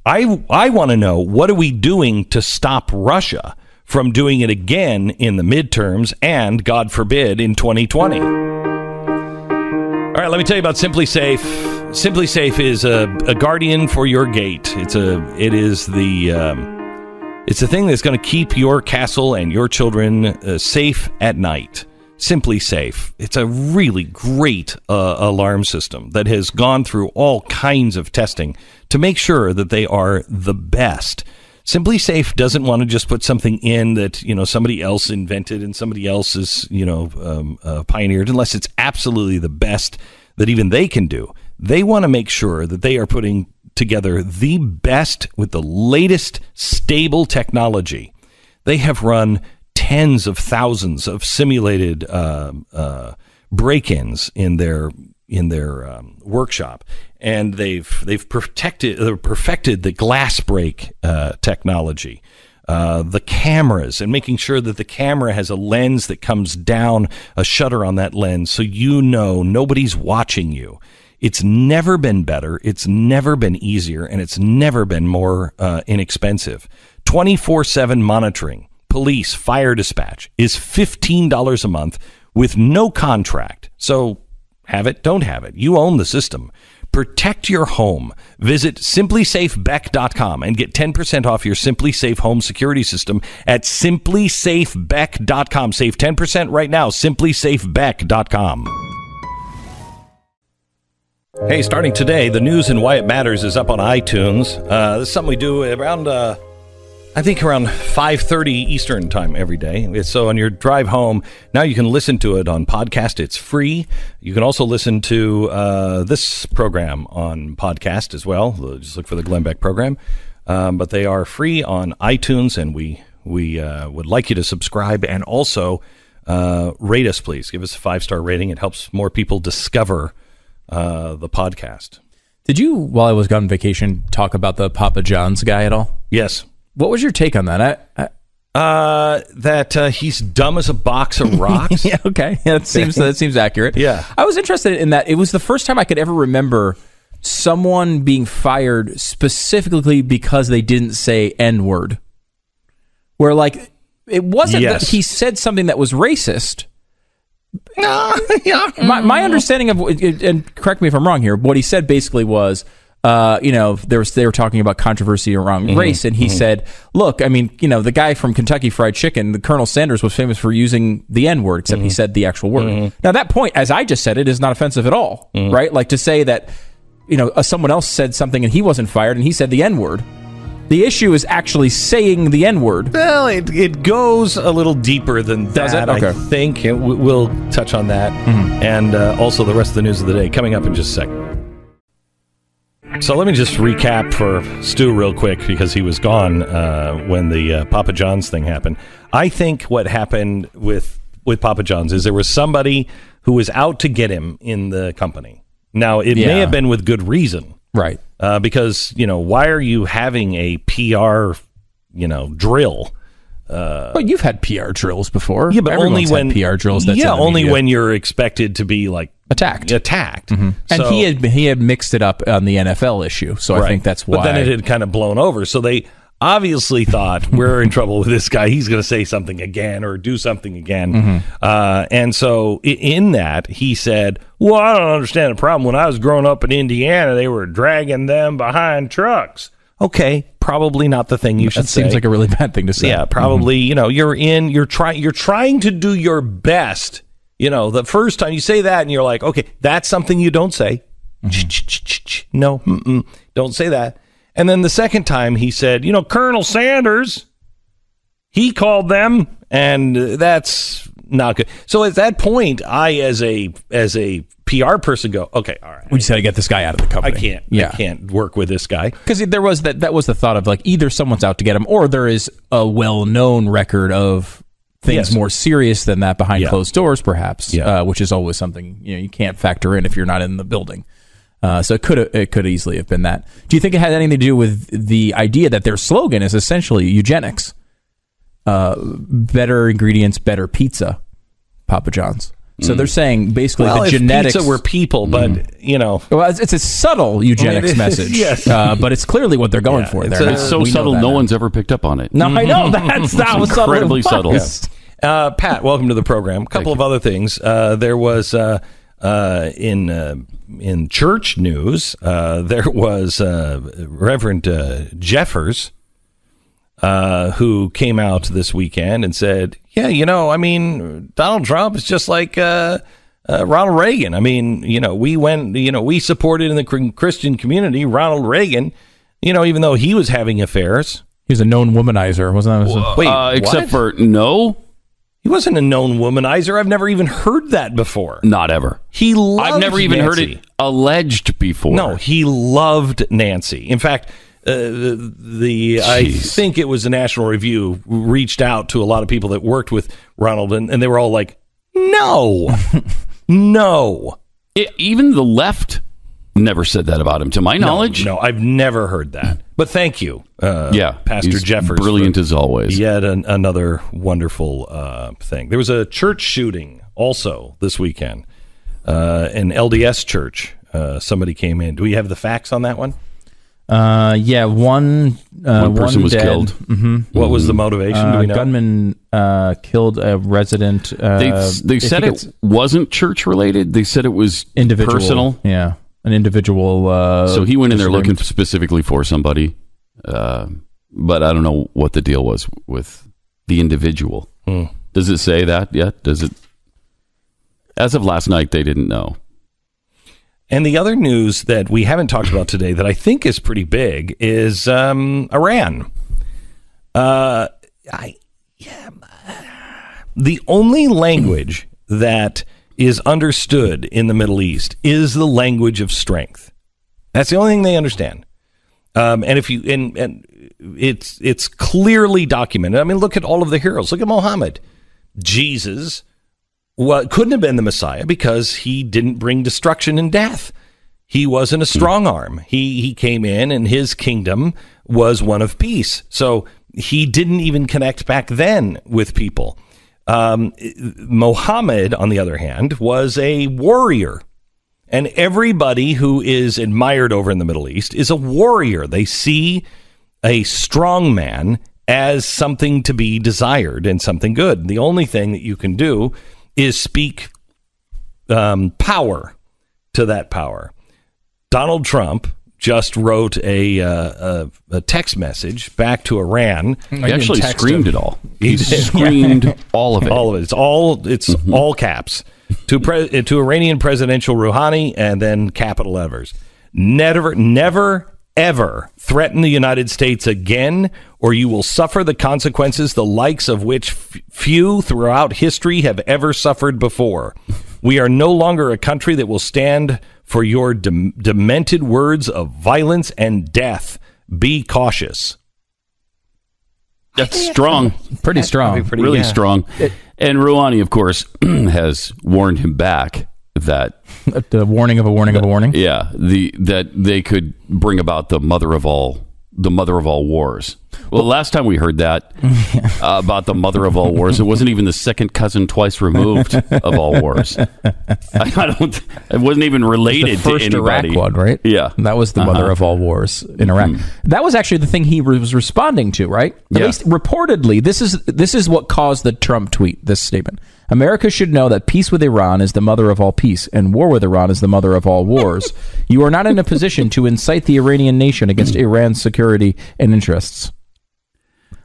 I want to know, what are we doing to stop Russia from doing it again in the midterms and, God forbid, in 2020? All right, let me tell you about Simply Safe. Simply Safe is a guardian for your gate. It's the thing that's going to keep your castle and your children safe at night. Simply Safe. It's a really great alarm system that has gone through all kinds of testing to make sure that they are the best. Simply Safe doesn't want to just put something in that, somebody else invented and somebody else has, pioneered, unless it's absolutely the best that even they can do. They want to make sure that they are putting together the best with the latest stable technology. They have run tens of thousands of simulated break-ins in their workshop, and they've perfected the glass break technology, the cameras, and making sure that the camera has a lens that comes down, a shutter on that lens, so nobody's watching you. It's never been better, it's never been easier, and it's never been more inexpensive. 24/7 monitoring, police, fire dispatch is $15 a month with no contract. So have it, don't have it. You own the system. Protect your home. Visit simplysafebeck.com and get 10% off your Simply Safe home security system at simplysafebeck.com. Save 10% right now. simplysafebeck.com. Hey, starting today, the news and why it matters is up on iTunes. This is something we do around 5:30 Eastern time every day. So on your drive home, now you can listen to it on podcast. It's free. You can also listen to this program on podcast as well. Just look for the Glenn Beck Program. But they are free on iTunes, and we would like you to subscribe and also rate us, please. Give us a 5-star rating. It helps more people discover the podcast. Did you, while I was gone on vacation, talk about the Papa John's guy at all? Yes. What was your take on that? That he's dumb as a box of rocks. Yeah, okay. Yeah, that seems accurate. Yeah. I was interested in that. It was the first time I could ever remember someone being fired specifically because they didn't say N-word. Where, like, it wasn't that he said something that was racist. My understanding of, and correct me if I'm wrong here, what he said basically was, they were talking about controversy around race, and he said, look, I mean, the guy from Kentucky Fried Chicken, the Colonel Sanders, was famous for using the N-word, except he said the actual word. Now, that point, as I just said it, is not offensive at all, right? Like, to say that, someone else said something and he wasn't fired and he said the N-word. The issue is actually saying the N-word. Well, it goes a little deeper than that. Does it? Okay. I think we'll touch on that, and also the rest of the news of the day coming up in just a second. So let me just recap for Stu real quick, because he was gone when the Papa John's thing happened. I think what happened with Papa John's is there was somebody who was out to get him in the company. Now, it may have been with good reason. Right. Because, why are you having a PR, drill? But you've had PR drills before. Yeah, but Everyone's only when PR drills. That's only when you're expected to be like attacked. Mm-hmm. And so, he had mixed it up on the NFL issue, so I think that's why. But then it had kind of blown over. So they obviously thought, we're in trouble with this guy. He's going to say something again or do something again. And so in that, he said, well, I don't understand the problem. When I was growing up in Indiana, they were dragging them behind trucks. Okay, probably not the thing you should say. That seems like a really bad thing to say. Yeah, probably. You're trying to do your best You know, the first time you say that and you're like, okay, that's something you don't say. No, don't say that. And then the second time he said, you know, Colonel Sanders, he called them, and that's not good. So at that point, I, as a PR person, go, okay, all right. We just got to get this guy out of the company. I can't work with this guy. Because there was that was the thought of like either someone's out to get him, or there is a well-known record of things more serious than that behind closed doors, perhaps, which is always something you can't factor in if you're not in the building. So it could easily have been that. Do you think it had anything to do with the idea that their slogan is essentially eugenics? Better ingredients, better pizza, Papa John's. So they're saying basically the genetics. Pizza were people, but well, it's a subtle eugenics message. Yes, but it's clearly what they're going for. There, it's so subtle, no one's ever picked up on it. No, I know that's incredibly subtle. Pat, welcome to the program. A couple of other things. There was in church news. There was Reverend Jeffers. Who came out this weekend and said, yeah, Donald Trump is just like Ronald Reagan. I mean, we supported in the Christian community Ronald Reagan, even though he was having affairs. He was a known womanizer, wasn't that? Wait, except for no. He wasn't a known womanizer. I've never even heard that before. Not ever. He loved I've never even Nancy. heard it alleged before. No, he loved Nancy. In fact, I think it was the National Review reached out to a lot of people that worked with Ronald, and they were all like, no, no. Even the left never said that about him, to my knowledge. No, I've never heard that. But thank you, Pastor Jeffers. Brilliant as always. Yet another wonderful thing. There was a church shooting also this weekend, an LDS church. Somebody came in. Do we have the facts on that one? One person was dead. Killed. Mm-hmm. What was the motivation? Do we know? Gunman killed a resident. They said it wasn't church related. They said it was individual, personal. Yeah, an individual. So he went in there looking specifically for somebody, but I don't know what the deal was with the individual. Does it say that yet? Does it? As of last night, they didn't know. And the other news that we haven't talked about today that I think is pretty big is Iran. The only language that is understood in the Middle East is the language of strength. That's the only thing they understand. And it's clearly documented. I mean, look at all of the heroes. Look at Muhammad. Jesus couldn't have been the Messiah because he didn't bring destruction and death. He wasn't a strong arm. He came in and his kingdom was one of peace. So he didn't even connect back then with people. Muhammad, on the other hand, was a warrior. And everybody who is admired over in the Middle East is a warrior. They see a strong man as something to be desired and something good. The only thing that you can do is speak power to that power. Donald Trump just wrote a text message back to Iran. He actually screamed it all. He screamed all of it. All of it. It's all caps. To Iranian presidential Rouhani, and then capital letters. Never, ever threaten the United States again, or you will suffer the consequences the likes of which few throughout history have ever suffered before. We are no longer a country that will stand for your demented words of violence and death. Be cautious. That's strong. Pretty strong. Really strong. And Rouhani, of course, has warned him back that the warning of a warning of a warning. Yeah, that they could bring about the mother of all wars. Well, last time we heard that about the mother of all wars, it wasn't even the second cousin twice removed of all wars. It wasn't even related to anybody. Iraq one, right? Yeah, that was the mother of all wars in Iraq. That was actually the thing he was responding to, right? At least reportedly, this is what caused the Trump tweet. This statement: America should know that peace with Iran is the mother of all peace, and war with Iran is the mother of all wars. You are not in a position to incite the Iranian nation against Iran's security and interests.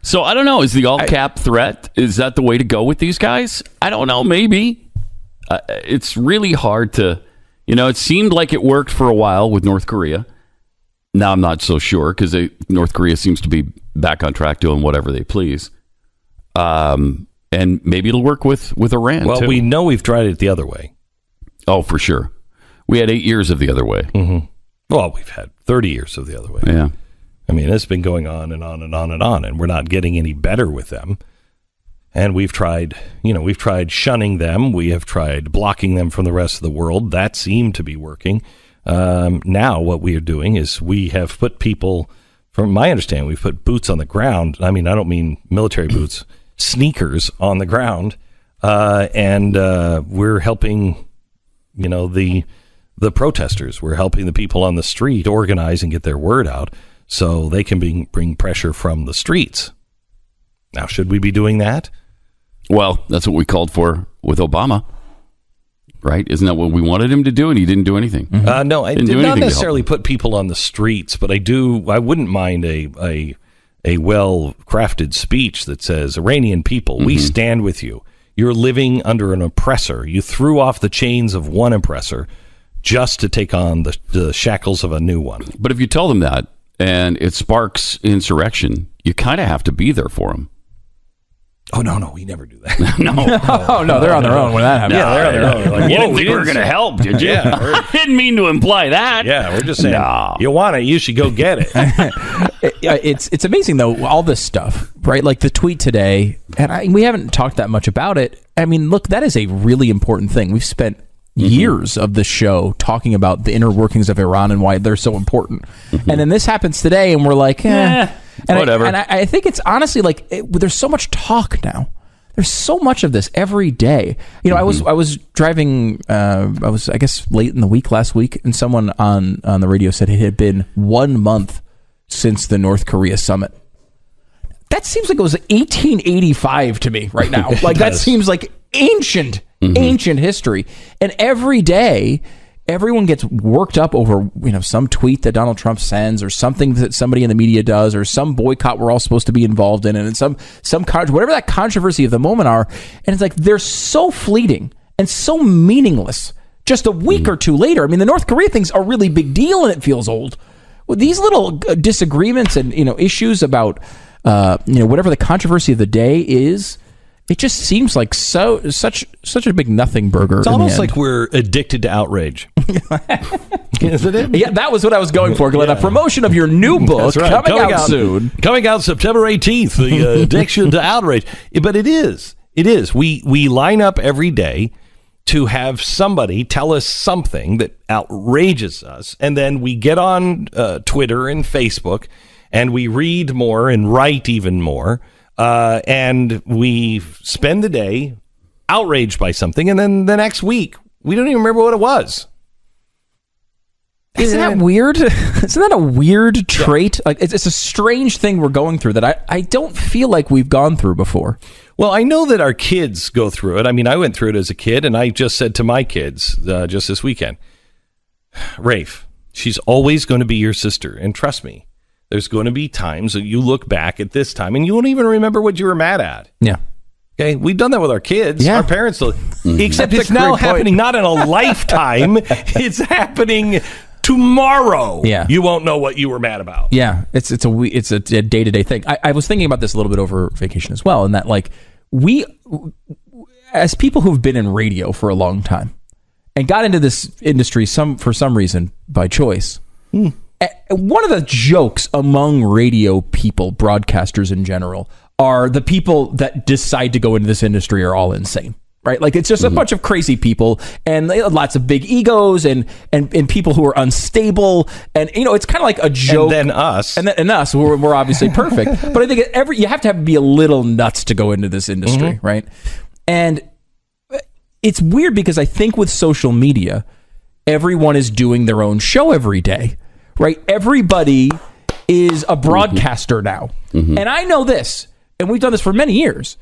So I don't know. Is the all-cap threat, is that the way to go with these guys? I don't know. Maybe. It's really hard to, it seemed like it worked for a while with North Korea. Now I'm not so sure because North Korea seems to be back on track doing whatever they please. And maybe it'll work with Iran, Well, too. we know we've tried it the other way. Oh, for sure. We had 8 years of the other way. Mm-hmm. Well, we've had 30 years of the other way. Yeah. I mean, it's been going on and on and on and on, and we're not getting any better with them. And we've tried shunning them. We have tried blocking them from the rest of the world. That seemed to be working. Now what we are doing is we have put people, from my understanding, we've put boots on the ground. I mean, I don't mean military boots, sneakers on the ground. And we're helping, the protesters. We're helping the people on the street organize and get their word out so they can bring pressure from the streets. Now, should we be doing that? Well, that's what we called for with Obama, right? Isn't that what we wanted him to do? And he didn't do anything. Mm-hmm. No, I did not necessarily put people on the streets, but I wouldn't mind a well-crafted speech that says, Iranian people, we stand with you. You're living under an oppressor. You threw off the chains of one oppressor just to take on the shackles of a new one. But if you tell them that and it sparks insurrection, you kind of have to be there for them. Oh, no, we never do that. No, they're on their own when that happens. Yeah, they're on their own. Like, you didn't think we were going to help, did you? Yeah, I didn't mean to imply that. Yeah, we're just saying, you want it, you should go get it. It's amazing, though, all this stuff, right? Like the tweet today, and we haven't talked that much about it. I mean, look, that is a really important thing. We've spent years of the show talking about the inner workings of Iran and why they're so important. And then this happens today, and we're like, whatever. I think it's honestly like there's so much talk now. There's so much of this every day. I was driving. I guess late in the week last week, and someone on the radio said it had been 1 month since the North Korea summit. That seems like it was 1885 to me right now. Like that seems like ancient history. And every day, everyone gets worked up over some tweet that Donald Trump sends, or something that somebody in the media does, or some boycott we're all supposed to be involved in, and some whatever that controversy of the moment are. And it's like they're so fleeting and so meaningless. Just a week or two later, I mean, the North Korea thing's a really big deal, and it feels old. Well, these little disagreements and issues about whatever the controversy of the day is. It just seems like such a big nothing burger. It's almost like we're addicted to outrage. Isn't it? Yeah, that was what I was going for, Glenn. A promotion of your new book coming out soon. Coming out September 18th, The Addiction to Outrage. But it is. We line up every day to have somebody tell us something that outrages us, and then we get on Twitter and Facebook, and we read more and write even more. And we spend the day outraged by something, and then the next week, we don't even remember what it was. Isn't that weird? Isn't that a weird trait? Yeah. Like it's a strange thing we're going through that I don't feel like we've gone through before. Well, I know that our kids go through it. I mean, I went through it as a kid, and I just said to my kids just this weekend, Rafe, she's always going to be your sister, and trust me. There's going to be times that you look back at this time and you won't even remember what you were mad at. Yeah. Okay. We've done that with our kids. Yeah. Our parents do. Except it's now happening not in a lifetime. It's happening tomorrow. Yeah. You won't know what you were mad about. Yeah. It's a day-to-day thing. I was thinking about this a little bit over vacation as well. And that we, as people who've been in radio for a long time and got into this industry for some reason by choice, one of the jokes among radio people, broadcasters in general, are the people that decide to go into this industry are all insane, right? Like it's just a bunch of crazy people and lots of big egos and people who are unstable. And, it's kind of like a joke. And then us. And us, we're obviously perfect. But I think you have to be a little nuts to go into this industry, right? And it's weird because I think with social media, everyone is doing their own show every day. Right? Everybody is a broadcaster now. And I know this, and we've done this for many years.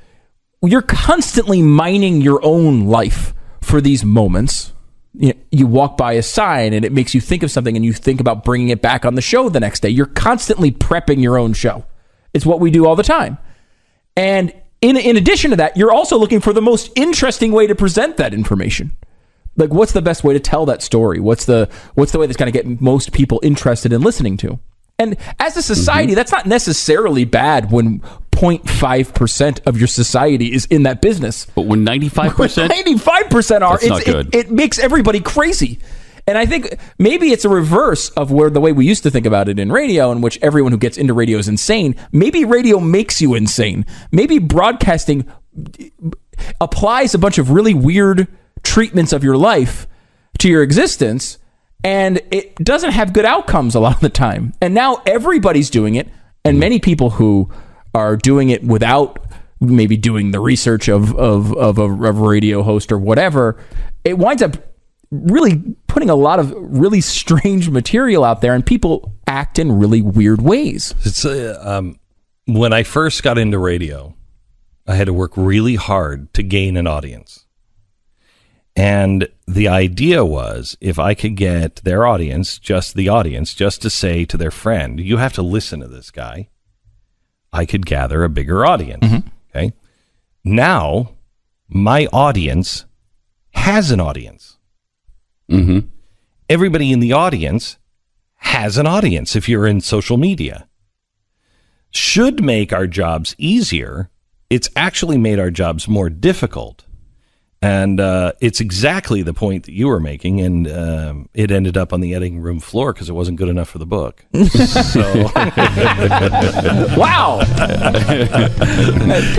You're constantly mining your own life for these moments. You walk by a sign and it makes you think of something and you think about bringing it back on the show the next day. You're constantly prepping your own show. It's what we do all the time. And in addition to that, you're also looking for the most interesting way to present that information. Like, what's the best way to tell that story? What's the way that's going to get most people interested in listening to? And as a society, that's not necessarily bad when 0.5% of your society is in that business. But when 95%? 95% are, that's not good. It makes everybody crazy. And I think maybe it's a reverse of where the way we used to think about it in radio, in which everyone who gets into radio is insane. Maybe radio makes you insane. Maybe broadcasting applies a bunch of really weird treatments of your life to your existence, and it doesn't have good outcomes a lot of the time. And now everybody's doing it, and many people who are doing it without maybe doing the research of a radio host or whatever, it winds up really putting a lot of really strange material out there, and people act in really weird ways. It's when I first got into radio, I had to work really hard to gain an audience. And the idea was, if I could get their audience, just to say to their friend, you have to listen to this guy, I could gather a bigger audience. Okay. Now, my audience has an audience. Everybody in the audience has an audience if you're in social media. Should make our jobs easier. It's actually made our jobs more difficult. And it's exactly the point that you were making, and it ended up on the editing room floor because it wasn't good enough for the book. Wow!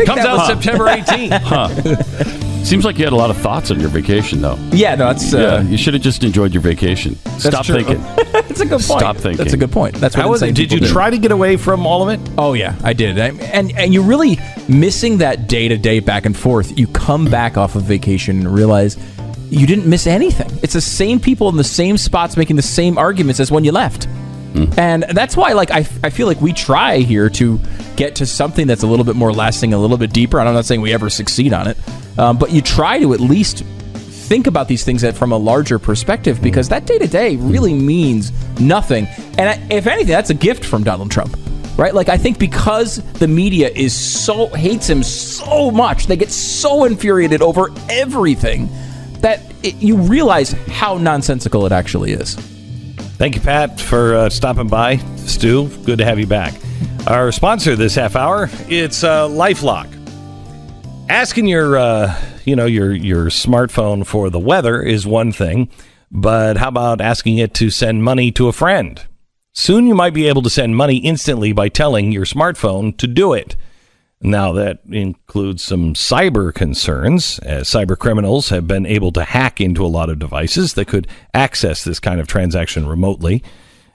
Comes out September 18th. Seems like you had a lot of thoughts on your vacation, though. Yeah, no, that's... you should have just enjoyed your vacation. Stop thinking. That's a good point. Stop thinking. That's a good point. That's what How was it? Did you try to get away from all of it? Oh, yeah, I did. And you're really missing that day-to-day back and forth. You come back off of vacation and realize you didn't miss anything. It's the same people in the same spots making the same arguments as when you left. And that's why, like, I feel like we try here to get to something that's a little bit more lasting, a little bit deeper. And I'm not saying we ever succeed on it, but you try to at least think about these things from a larger perspective, because that day-to-day really means nothing. And if anything, that's a gift from Donald Trump, right? Like, I think because the media hates him so much, they get so infuriated over everything, that you realize how nonsensical it actually is. Thank you, Pat, for stopping by. Stu, good to have you back. Our sponsor this half hour, it's LifeLock. Asking your smartphone for the weather is one thing, but how about asking it to send money to a friend? Soon you might be able to send money instantly by telling your smartphone to do it. Now, that includes some cyber concerns, as cyber criminals have been able to hack into a lot of devices that could access this kind of transaction remotely.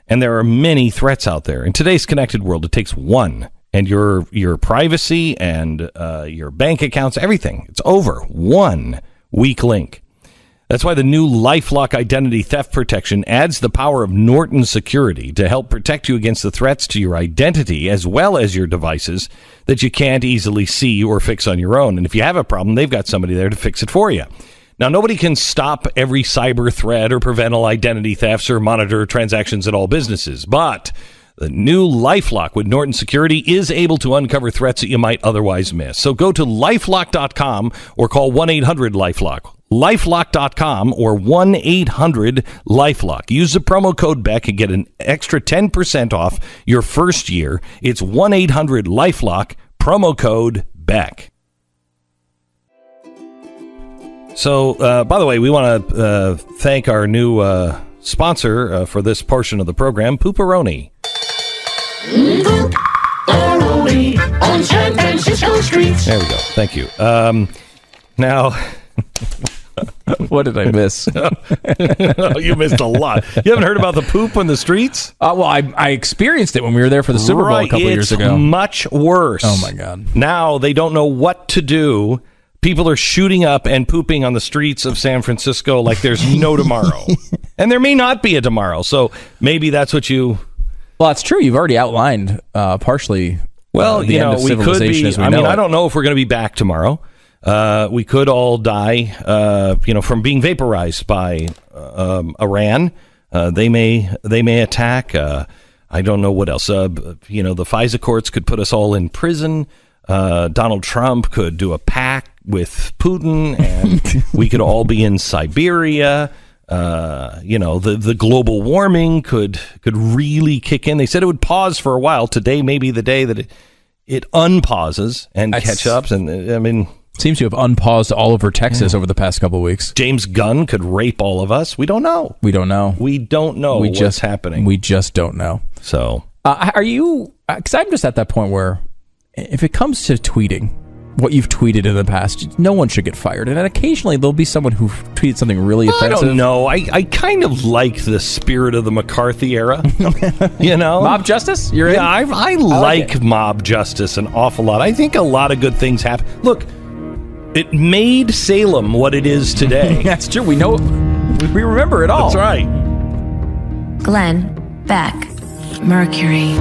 And there are many threats out there. In today's connected world, it takes one. And your privacy and your bank accounts, everything, it's over. One weak link. That's why the new LifeLock Identity Theft Protection adds the power of Norton Security to help protect you against the threats to your identity as well as your devices that you can't easily see or fix on your own. And if you have a problem, they've got somebody there to fix it for you. Now, nobody can stop every cyber threat or prevent all identity thefts or monitor transactions at all businesses, but the new LifeLock with Norton Security is able to uncover threats that you might otherwise miss. So go to lifelock.com or call 1-800-LifeLock. lifelock.com or 1-800-LifeLock. Use the promo code Beck and get an extra 10% off your first year. It's 1-800-LifeLock, promo code Beck. So, by the way, we want to thank our new sponsor for this portion of the program, Pooperoni. Pooperoni on San Francisco streets. There we go. Thank you. Now... What did I miss? You missed a lot. You haven't heard about the poop on the streets? Well, I experienced it when we were there for the Super Bowl a couple years ago. It's much worse. Oh, my God. Now they don't know what to do. People are shooting up and pooping on the streets of San Francisco like there's no tomorrow. And there may not be a tomorrow. So maybe that's what you... Well, it's true. You've already outlined partially well, the end of civilization as we know it. I don't know if we're going to be back tomorrow. We could all die, from being vaporized by Iran. They may attack. I don't know what else. The FISA courts could put us all in prison. Donald Trump could do a pact with Putin, and we could all be in Siberia. The global warming could really kick in. They said it would pause for a while. Today may be the day that it unpauses and catch up. And I mean, seems to have unpaused all over Texas over the past couple of weeks. James Gunn could rape all of us. We don't know. We don't know what's happening. We just don't know. So, are you? Because I'm just at that point where, if it comes to tweeting, what you've tweeted in the past, no one should get fired. And then occasionally there'll be someone who tweeted something really offensive. I don't know. I kind of like the spirit of the McCarthy era. Mob justice? You're in? I like mob justice an awful lot. I think a lot of good things happen. Look, it made Salem what it is today. That's true. We know. We remember it all. That's right. Glenn Beck, Mercury